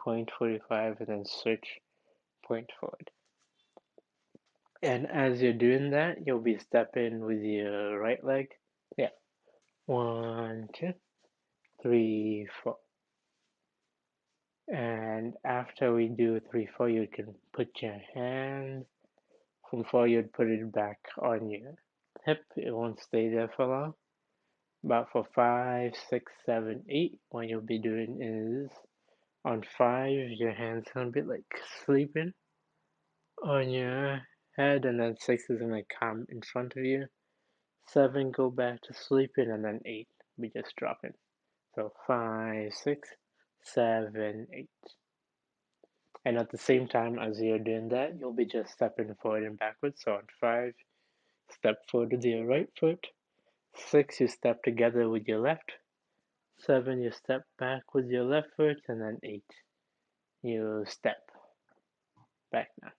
point 45, and then switch, point forward. And as you're doing that, you'll be stepping with your right leg. Yeah. 1, 2, 3, 4. And after we do 3, 4, you can put your hand from 4, you'd put it back on your hip. It won't stay there for long. But for 5, 6, 7, 8, what you'll be doing is on 5, your hand's gonna be like sleeping on your head, and then 6 is gonna come in front of you. 7, go back to sleeping, and then 8, we just drop it. So 5, 6, 7, 8. And at the same time as you're doing that, you'll be just stepping forward and backwards. So on 5, step forward with your right foot. 6, you step together with your left. 7, you step back with your left foot. And then 8, you step back now.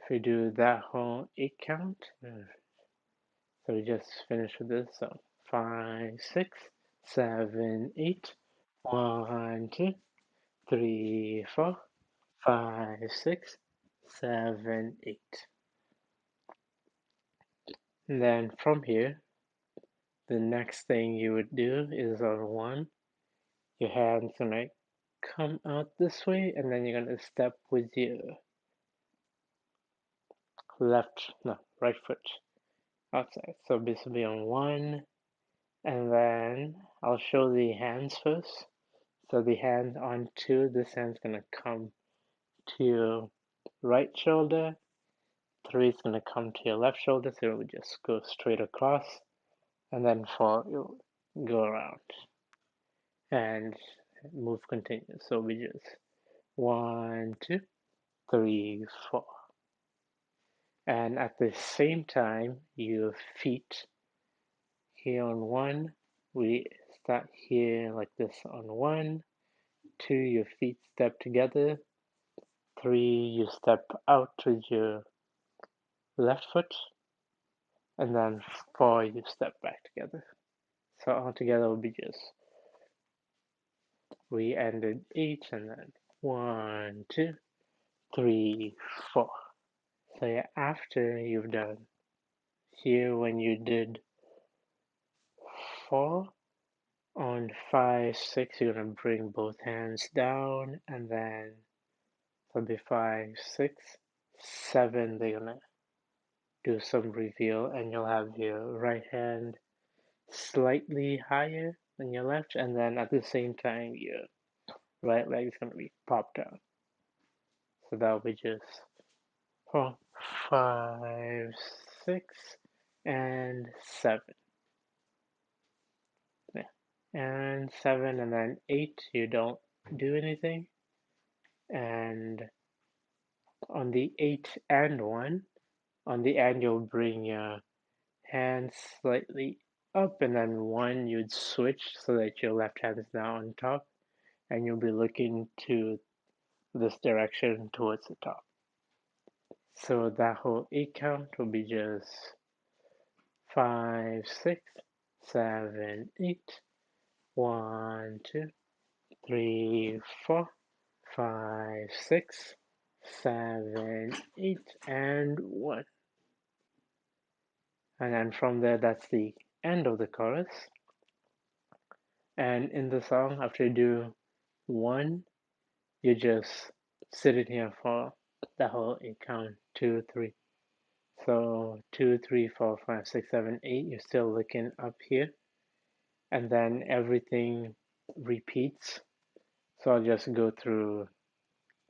If you do that whole 8 count, so we just finished with this. So 5, 6, 7, 8. 1, 2, 3, 4, 5, 6, 7, 8. And then from here, the next thing you would do is on 1, your hand's gonna come out this way, and then you're gonna step with your right foot outside. So basically on 1, and then I'll show the hands first. So the hand on 2, this hand's gonna come to your right shoulder. 3 is gonna come to your left shoulder, so it would just go straight across, and then 4, you'll go around and move continuous. So we just 1, 2, 3, 4. And at the same time, your feet here on 1, we start here like this on 1, 2, your feet step together, 3, you step out with your left foot, and then 4, you step back together. So all together will be just, we ended 8, and then 1, 2, 3, 4. So yeah, after you've done here when you did 4, on 5, 6, you're gonna bring both hands down, and then it'll be 5, 6, 7, they're gonna do some reveal, and you'll have your right hand slightly higher than your left, and then at the same time, your right leg is gonna be popped out. So that'll be just 4, 5, 6, and 7. Yeah. And 7, and then 8, you don't do anything. And on the 8 and 1, on the end, you'll bring your hands slightly up, and then 1, you'd switch so that your left hand is now on top, and you'll be looking to this direction towards the top. So that whole 8 count will be just 5, 6, 7, 8. 1, 2, 3, 4, 5, 6, 7, 8, and 1. And then from there, that's the end of the chorus. And in the song, after you do 1, you just sit in here for the whole 8 count, 2, 3. So 2, 3, 4, 5, 6, 7, 8, you're still looking up here. And then everything repeats. So I'll just go through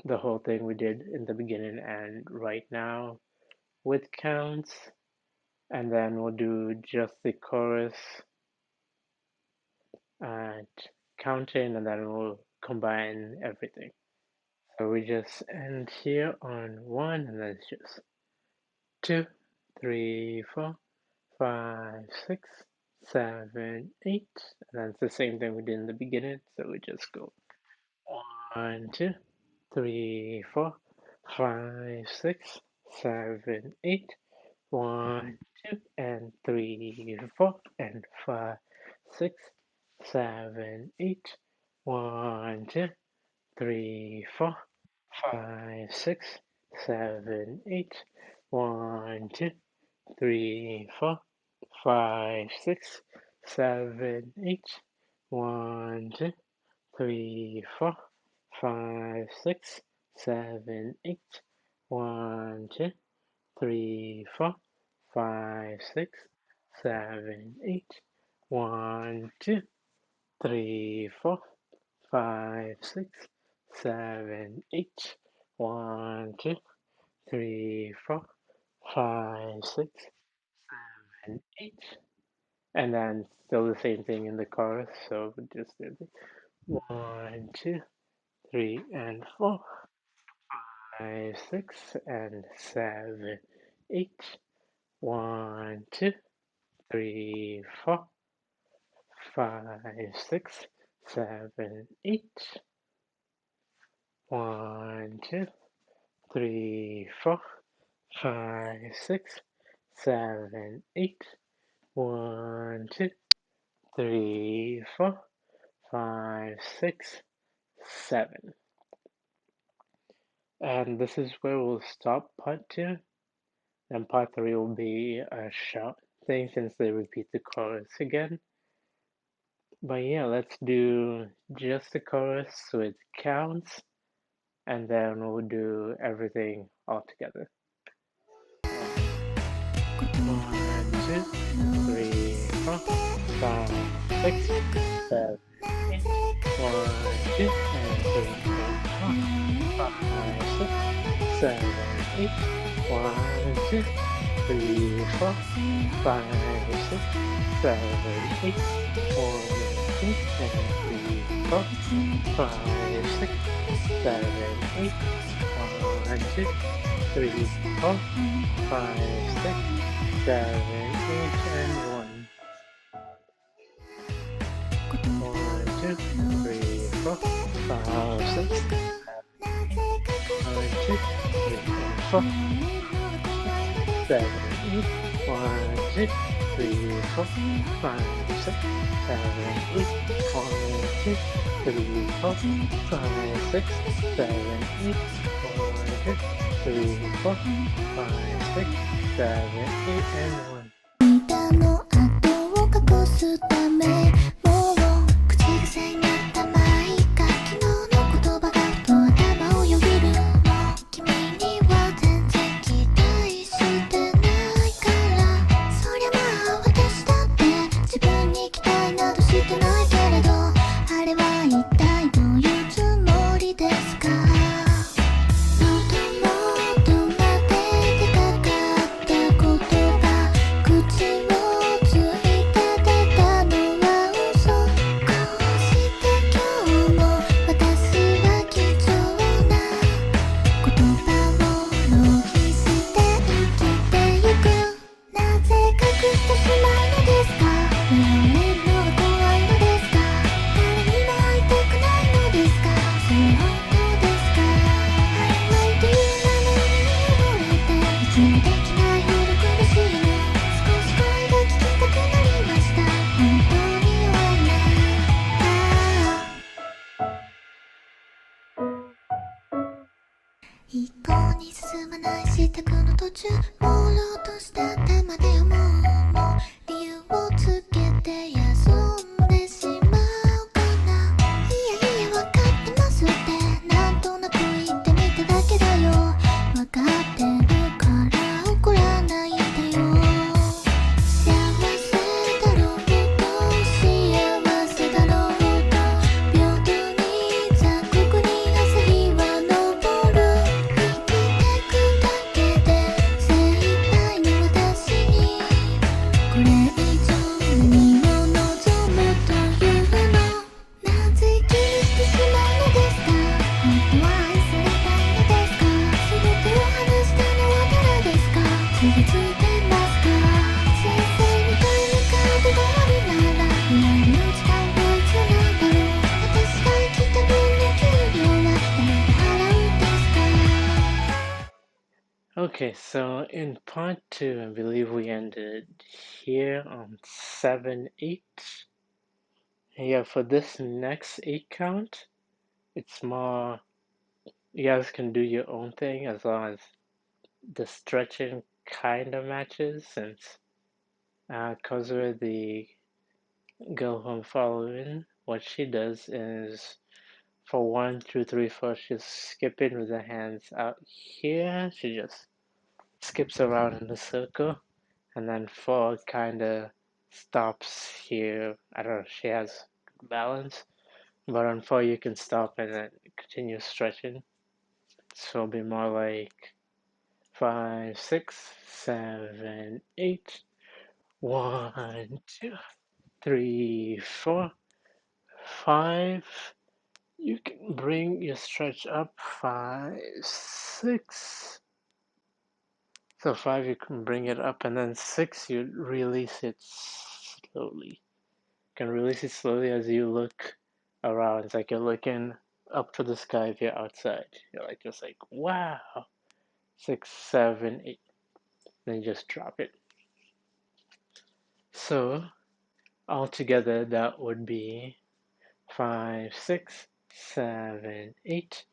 the whole thing we did in the beginning and right now with counts, and then we'll do just the chorus and counting, and then we'll combine everything. So we just end here on 1, and then it's just 2, 3, 4, 5, 6, 7, 8, and then it's the same thing we did in the beginning. So we just go 1, 2, 3, 4, 5, 6, 7, 8. 1, 2, and 3, 4, and 5, 6, 7, 8. 1, 2, 3, 4, 5, 6, 7, 8. 1, 2, 3, 4, 5, 6, 7, 8. 1, 2, 3, 4, 5, 6, 7, 8. 1, 2, 3, 4, 5, 6, 7, 8. 1, 2, 3, 4, 5, 6, 7, 8. 1, 2, 3, 4, 5, 6, 7, 8. And then still the same thing in the chorus, so just do the 1, 2, 3, and 4, 5, 6, and 7, 8. 1, 2, 3, 4, 5, 6, 7, 8. 1, 2, 3, 4, 5, 6, 7, 8. 1, 2, 3, 4, 5, 6, 7. And this is where we'll stop part 2. And part 3 will be a short thing since they repeat the chorus again. But yeah, let's do just the chorus so it counts, and then we'll do everything all together. 1, 2, 3, 4, 5, 6, 7, 8. 1, 2, and 3, 4, 5, 6, 7, 8. 1, 2, 3, 4, 5, 6, 7, 8. 1, 2, and 3, 4, 5, 6, 7, 8. 1, 2, 3, 4, 5, 6, 7, 8, and 1. 1, 2, 3, 4, 5, 6, 1, 2, 3, 4, 7, 8. 1, 2, 3, 4, 5, 6, 7, 8. 1, 2, 3, 4, 5, 6, 7, 8. 1, 2, 3, 4, 5, 6, 7, 8, and 1. 涙の跡を隠すためもう口癖になったまいか昨日の言葉がと頭をよぎるの君には全然期待してないからそりゃまあ私だって自分に期待などしてないけれどあれは一体どういうつもりですか一向に進まない支度の途中朦朧とした頭で思うも理由をつけて休んでしまうかないやいやわかってますってなんとなく言ってみただけだよわかってるから怒らないでよ幸せだろうと幸せだろうと平等に残酷に朝日は昇るこれ以上何を望むというのなぜ気にしてしまうのですか本当は愛されたいのですか全てを話したのは誰ですか傷ついてますか先生に問い向かう手があるなら未来の時間はいつなんだろう私が生きた分の給料は誰が払うんですか Okay, so in part 2, I believe we ended here on 7, 8. Yeah, for this next 8 count, it's more, you guys can do your own thing as long as the stretching kind of matches since Kozura, the girl who I'm following, what she does is for 1, 2, 3, 4, she's skipping with her hands out here. She just skips around in a circle, and then 4 kind of stops here. I don't know, she has balance, but on 4 you can stop and then continue stretching. So it'll be more like 5, 6, 7, 8. 1, 2, 3, 4, 5. You can bring your stretch up 5, 6. So 5 you can bring it up, and then 6 you release it slowly. You can release it slowly as you look around. It's like you're looking up to the sky if you're outside. You're like just like wow. 6, 7, 8. Then you just drop it. So altogether that would be 5, 6, 7, 8.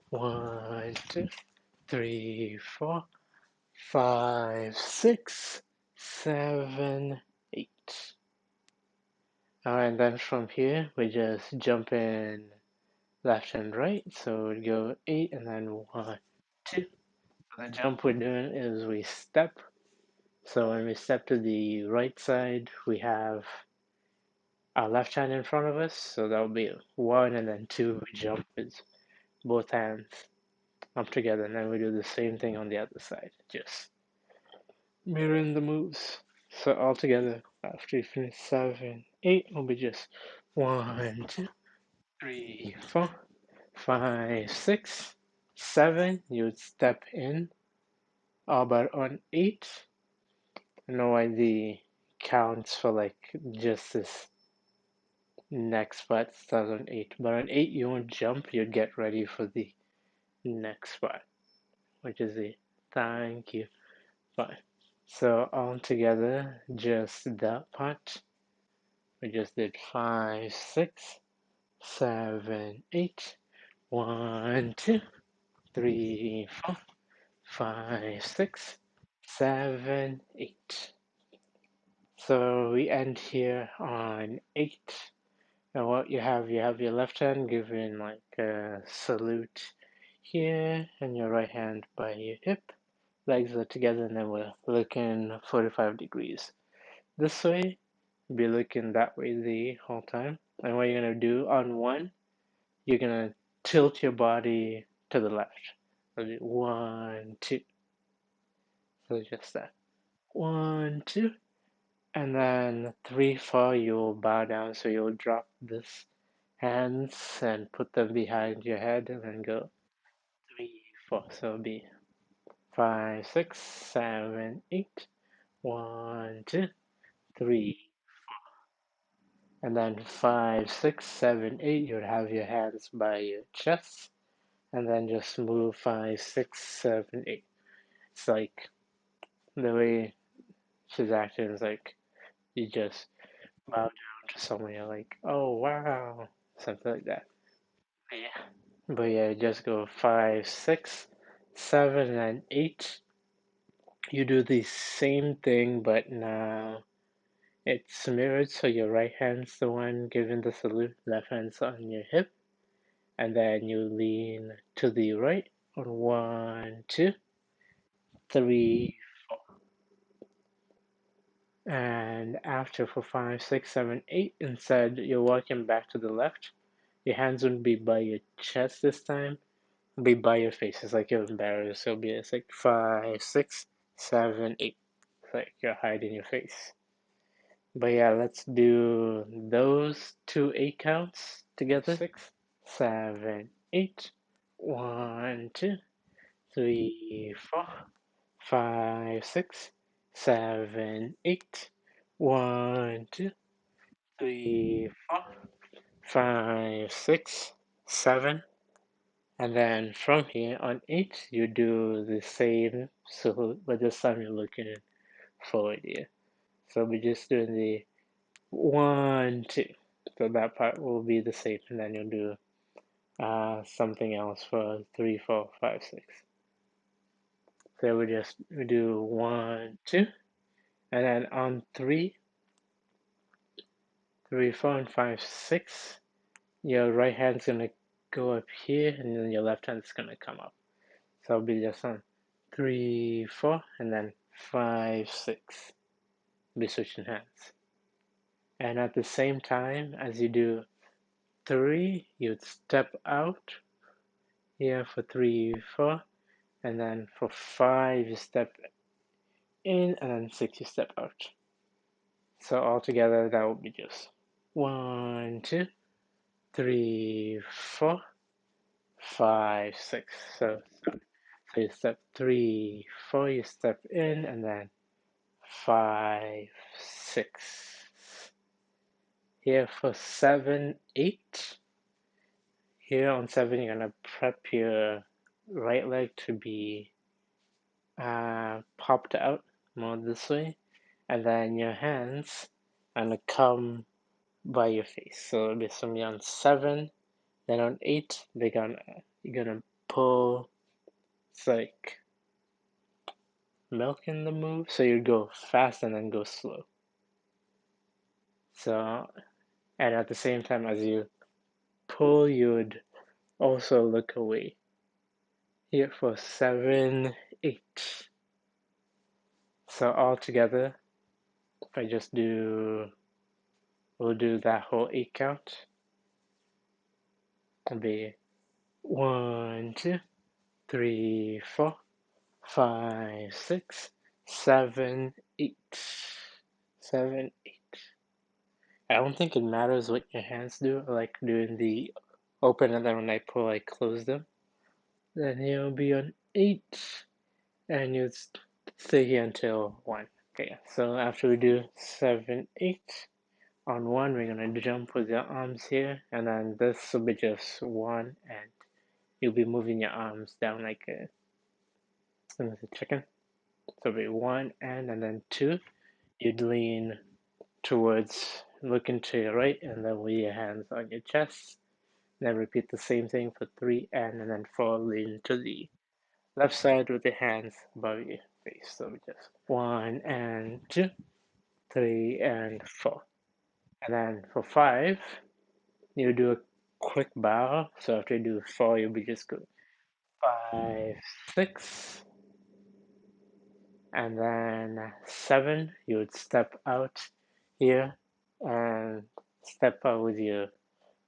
1, 2, 3, 4, 5, 6, 7, 8. Alright, and then from here we just jump in left and right. So we go 8 and then 1, 2. The jump we're doing is we step. So when we step to the right side, we have our left hand in front of us. So that'll be 1, and then 2 we jump with both hands up together, and then we do the same thing on the other side, just mirroring the moves. So all together, after you finish 7, 8, will be just 1, 2, 3, 4, 5, 6, 7. You would step in, but on 8, I don't know why the counts for like just this next part starts on 8, but on 8 you won't jump, you'd get ready for the next part, which is the thank you. Fine. So all together, just that part. We just did 5, 6, 7, 8. 1, 2, 3, 4, 5, 6, 7, 8. So we end here on 8. And what you have your left hand giving like a salute here, and your right hand by your hip. Legs are together, and then we're looking 45 degrees. This way, be looking that way the whole time. And what you're gonna do on 1, you're gonna tilt your body to the left. So 1, 2. So just that. 1, 2. And then 3, 4, you'll bow down. So you'll drop this hands and put them behind your head and then go 3, 4. So it'll be 5, 6, 7, 8. 1, 2, 3, and then 5, 6, 7, 8, you'd have your hands by your chest, and then just move 5, 6, 7, 8. It's like the way she's acting is like you just bow down to someone, you're like, oh wow, something like that. Yeah. But yeah, just go 5, 6, 7, and 8. You do the same thing, but now it's mirrored, so your right hand's the one giving the salute, left hand's on your hip, and then you lean to the right on 1, 2, 3, and after for 5, 6, 7, 8, instead you're walking back to the left. Your hands wouldn't be by your chest this time, it'll be by your face. It's like you're embarrassed. It's like 5, 6, 7, 8. It's like you're hiding your face. But yeah, let's do those 2 8 counts together. 6, 7, 8. 1, 2, 3, 4, 5, 6, 7, 8. 1, 2, 3, 4, 5, 6, 7. And then from here on 8, you do the same. So, but this time you're looking forward here. So we're just doing the 1, 2. So that part will be the same, and then you'll do something else for 3, 4, 5, 6. So we do 1, 2, and then on 3, 3, 4, and 5, 6, your right hand's gonna go up here, and then your left hand's gonna come up. So it'll be just on 3, 4, and then 5, 6. Be switching hands. And at the same time, as you do 3, you'd step out here for 3, 4, and then for 5, you step in, and then 6, you step out. So altogether, that would be just 1, 2, 3, 4, 5, 6. So you step 3, 4, you step in, and then 5, 6. Here for 7, 8. Here on 7, you're gonna prep your right leg to be popped out more this way, and then your hands are gonna come by your face. So it'll be somebody on 7, then on 8, you're gonna pull. It's like milk in the move, so you go fast and then go slow. So, and at the same time as you pull, you would also look away. Here for 7, 8. So all together, if I just we'll do that whole 8 count. It'll be 1, 2, 3, 4, 5, 6, 7, 8. 7, 8. I don't think it matters what your hands do. I like doing the open, and then when I pull, I close them. Then you'll be on 8, and you stay here until 1. Okay, so after we do 7, 8, on 1, we're gonna jump with your arms here, and then this will be just 1, and you'll be moving your arms down like a chicken. So it'll be 1, and then 2, you'd lean towards, looking to your right, and then with your hands on your chest. Then repeat the same thing for 3, and then 4, lean to the left side with your hands above your face. So we just 1 and 2, 3 and 4. And then for 5, you do a quick bow. So after you do 4, you'll be just good. 5, 6, and then 7, you would step out here and step out with your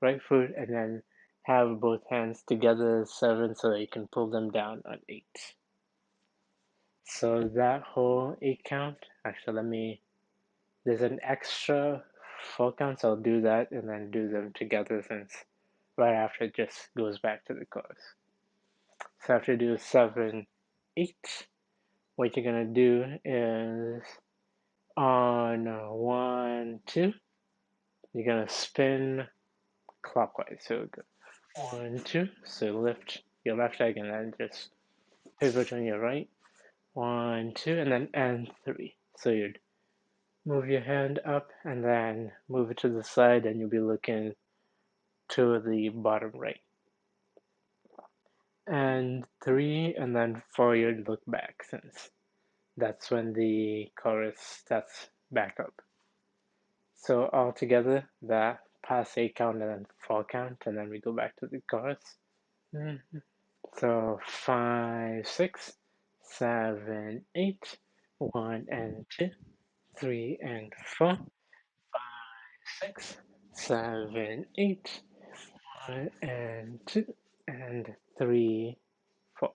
right foot, and then have both hands together 7 so that you can pull them down on 8. So that whole 8 count, actually there's an extra 4 counts, so I'll do that and then do them together, since right after it just goes back to the chorus. So after you do 7, 8, what you're gonna do is on 1, 2, you're gonna spin clockwise. So go 1, 2, so lift your left leg and then just pivot on your right. 1, 2, and 3. So you'd move your hand up and then move it to the side, and you'll be looking to the bottom right. And 3, and then 4, you'd look back, since that's when the chorus starts back up. So all together, that past 8 count and then 4 count, and then we go back to the chorus. So 5, 6, 7, 8, 1 and 2, 3 and 4, 5, 6, 7, 8, 1 and 2, and 3, 4.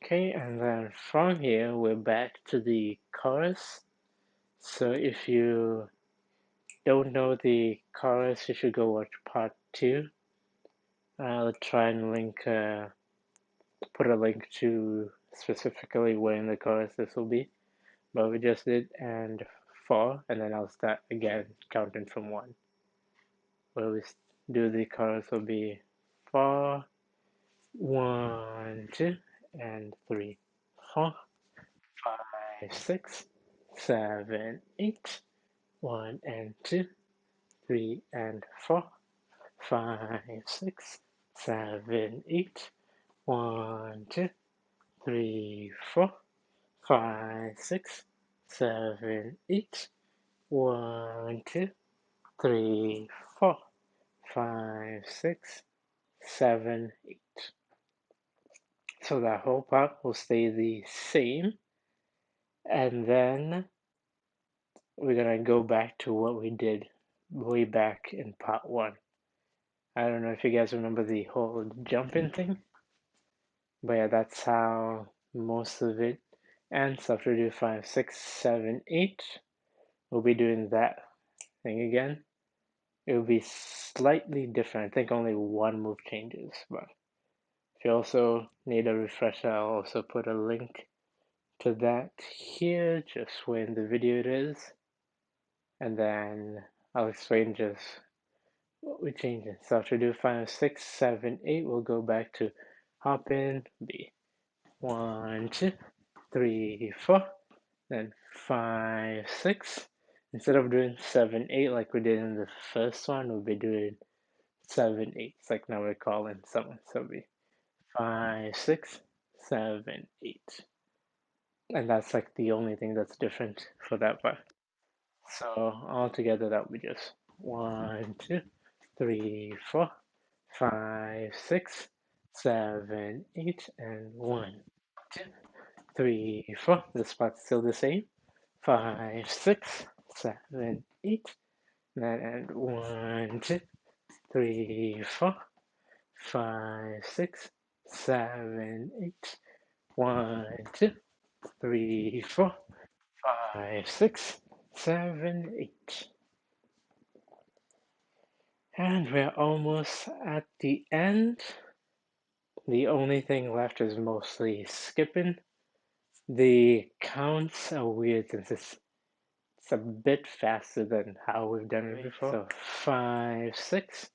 Okay, and then from here we're back to the chorus. So if you don't know the chorus, you should go watch part 2. I'll try and put a link to specifically where in the chorus this will be. But we just did and 4, and then I'll start again counting from 1. Where we do the chorus will be 4, 1, 2, and 3, 4, 5, 6, 7, 8, 1 and 2, 3 and 4, 5, 6, 7, 8, 1, 2, 3, 4, 5, 6, 7, 8. 1, 2, 3, 4, 5, 6, 7, 8. So that whole part will stay the same, and then we're gonna go back to what we did way back in part 1. I don't know if you guys remember the whole jumping thing, but yeah, that's how most of it ends. After we do 5, 6, 7, 8, we'll be doing that thing again. It will be slightly different. I think only one move changes, but if you also need a refresher, I'll also put a link to that here, just where in the video it is, and then I'll explain just what we changed. So after do 5, 6, 7, 8, we'll go back to hop in, be 1, 2, 3, 4, then 5, 6. Instead of doing 7, 8 like we did in the first one, we'll be doing 7, 8. It's like now we're calling someone. So it'll be 5, 6, 7, 8. And that's like the only thing that's different for that part. So altogether that would be just 1, 2, 3, 4, 5, 6, 7, 8, and 1, 2, 3, 4. This part's still the same. 5, 6, 7, 8, and 1, 2, 3, 4, 5, 6, 7, 8. 1, 2, 3, 4, 5, 6, 7, 8. And we're almost at the end. The only thing left is mostly skipping. The counts are weird since it's a bit faster than how we've done it before. So 5, 6,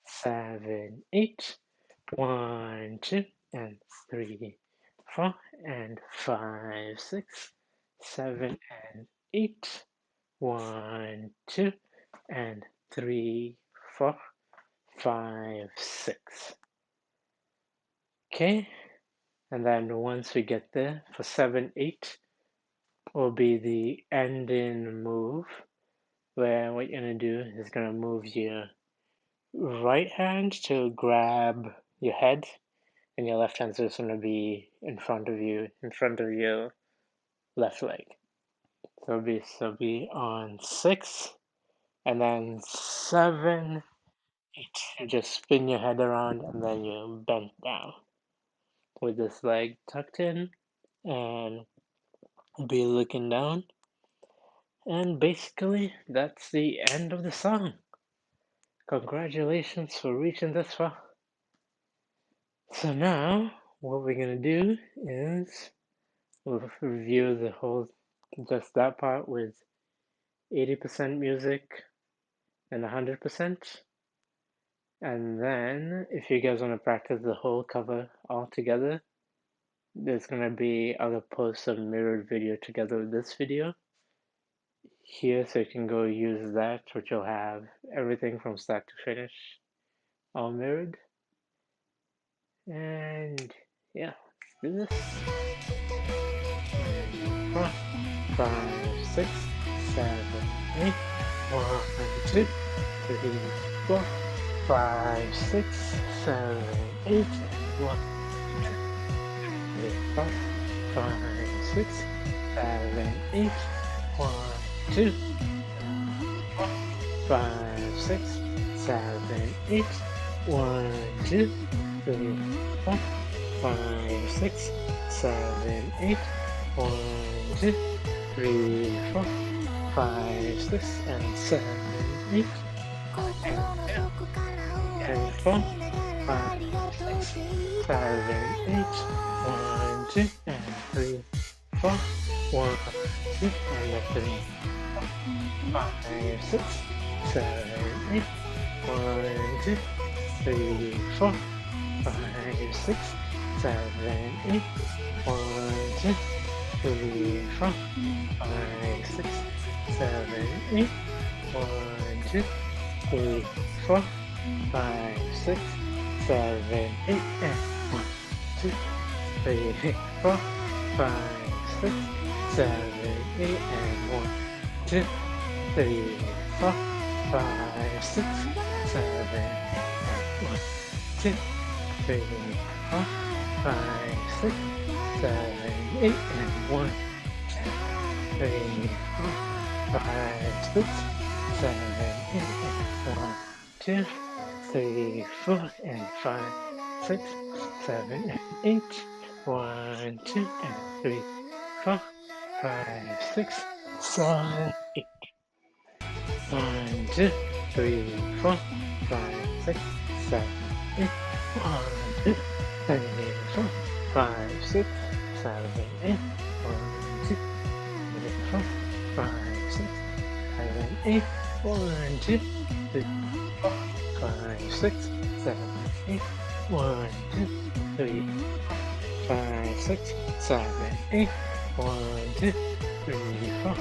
7, 8, 1, 2, and 3, 4, and 5, 6, 7, and 8. 1, 2, and 3, 4, 5, 6. Okay, and then once we get there for 7, 8 will be the ending move, where what you're gonna do is gonna move your right hand to grab your head, and your left hand's just gonna be in front of you, in front of your left leg. So it'll be on 6, and then 7, 8. You just spin your head around and then you bend down with this leg tucked in and be looking down. And basically, that's the end of the song. Congratulations for reaching this far. So now, what we're gonna do is we'll review the whole, just that part with 80% music and 100%. And then, if you guys want to practice the whole cover all together, there's gonna be, I'll post a mirrored video together with this video here, so you can go use that, which will have everything from start to finish all mirrored. And yeah, let's do this. 4, 5, 6, 7, 8. 1, 2, 3, 4, 5, 6, 7, 8. 1, 4, 5, 6, 7, 8. 1, 2, 4, 5, 6, 7, 8. 1, 2, 3, 4, 5, 6, 7, 8. 1, 2, 3, 4, 5, 6, and 7, 8. And 4, 5, 6, 7, 8. 1, 2, and 3, 4, 1, 2, and 3, 5, 6, 7, 8. 1, 2, 3, 4, 5, 6, 7, 8. 1, 2, 3, 4, 5, 6, 7, 8. 1, 2, 3, 4, 5, 6, 7, 8. And 1, 2, 3, 4, 5, 6, 7, 8, and 1, 2, 3, 4, 5, 6, 7, and 1, 2, 3, 4, 5, 6, 7, 8, and 1, 2, 3, 4, 5, 6, 7, 8, and 1, 2, 3, 4, and 5, 6, 7, and 8. 1, 2, and 3, 4, 5, 6, 7, 8. 1, 2, 3, 4, 5, 6, 7, 8. 1, 2, 3, 4, 5, 6, 7, 8. 1, 2, 3, 4, 5, 6, 7, 8. 1, 2, 3, 4, 5, 6, 7, 8. 1, 2, 3, 5, 6, 7, 8. 1, 2, 3, 4,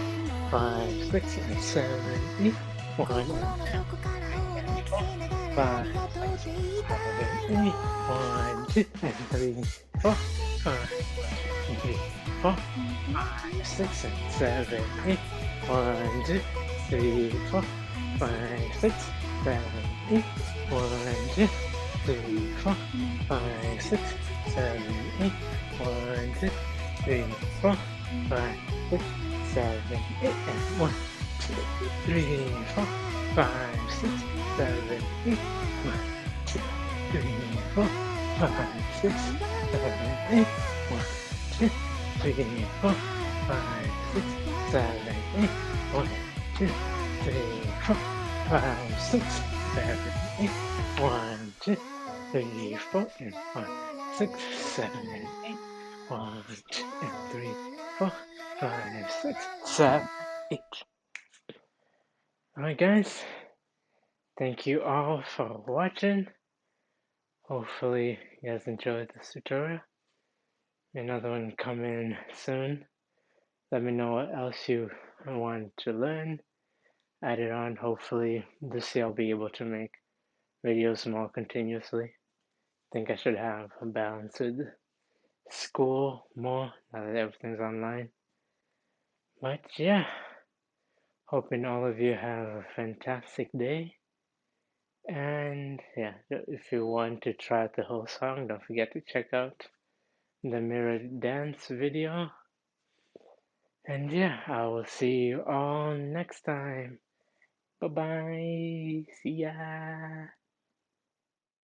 5, 6, and 7, 8. 1, 2, 3, 4, 5, 6, 7, 8. 1, 2, and 3, 4, 5, 3, 4, 5, 6, and 7, 8. 1, 2, 3, 4, 5, 6, 7, 8. 1, 2, 3, 4, 5, 6, 7, 8. 1, 2, 3, 4, 5, 6, 7, 8. And 1, 2, 3, 4, 5, 6, 7, 8. 1, 2, 3, 4, 5, 6, 7, 8. 1, 2, 3, 4, 5, 6, 7, 8. 1, 2, 3, 4, 5, 6, 7, 8. 1, 2, 3, 4, and 5, 6, 7, and 8. 1, 2, and 3, 4, 5, 6, 7, 8. Alright guys, thank you all for watching. Hopefully you guys enjoyed this tutorial. Another one coming soon. Let me know what else you want to learn. Add it on. Hopefully this year I'll be able to make videos more continuously. Think I should have a balance with school more now that everything's online. But yeah, hoping all of you have a fantastic day. And yeah, if you want to try out the whole song, don't forget to check out the mirror dance video. And yeah, I will see you all next time. Bye bye. See ya.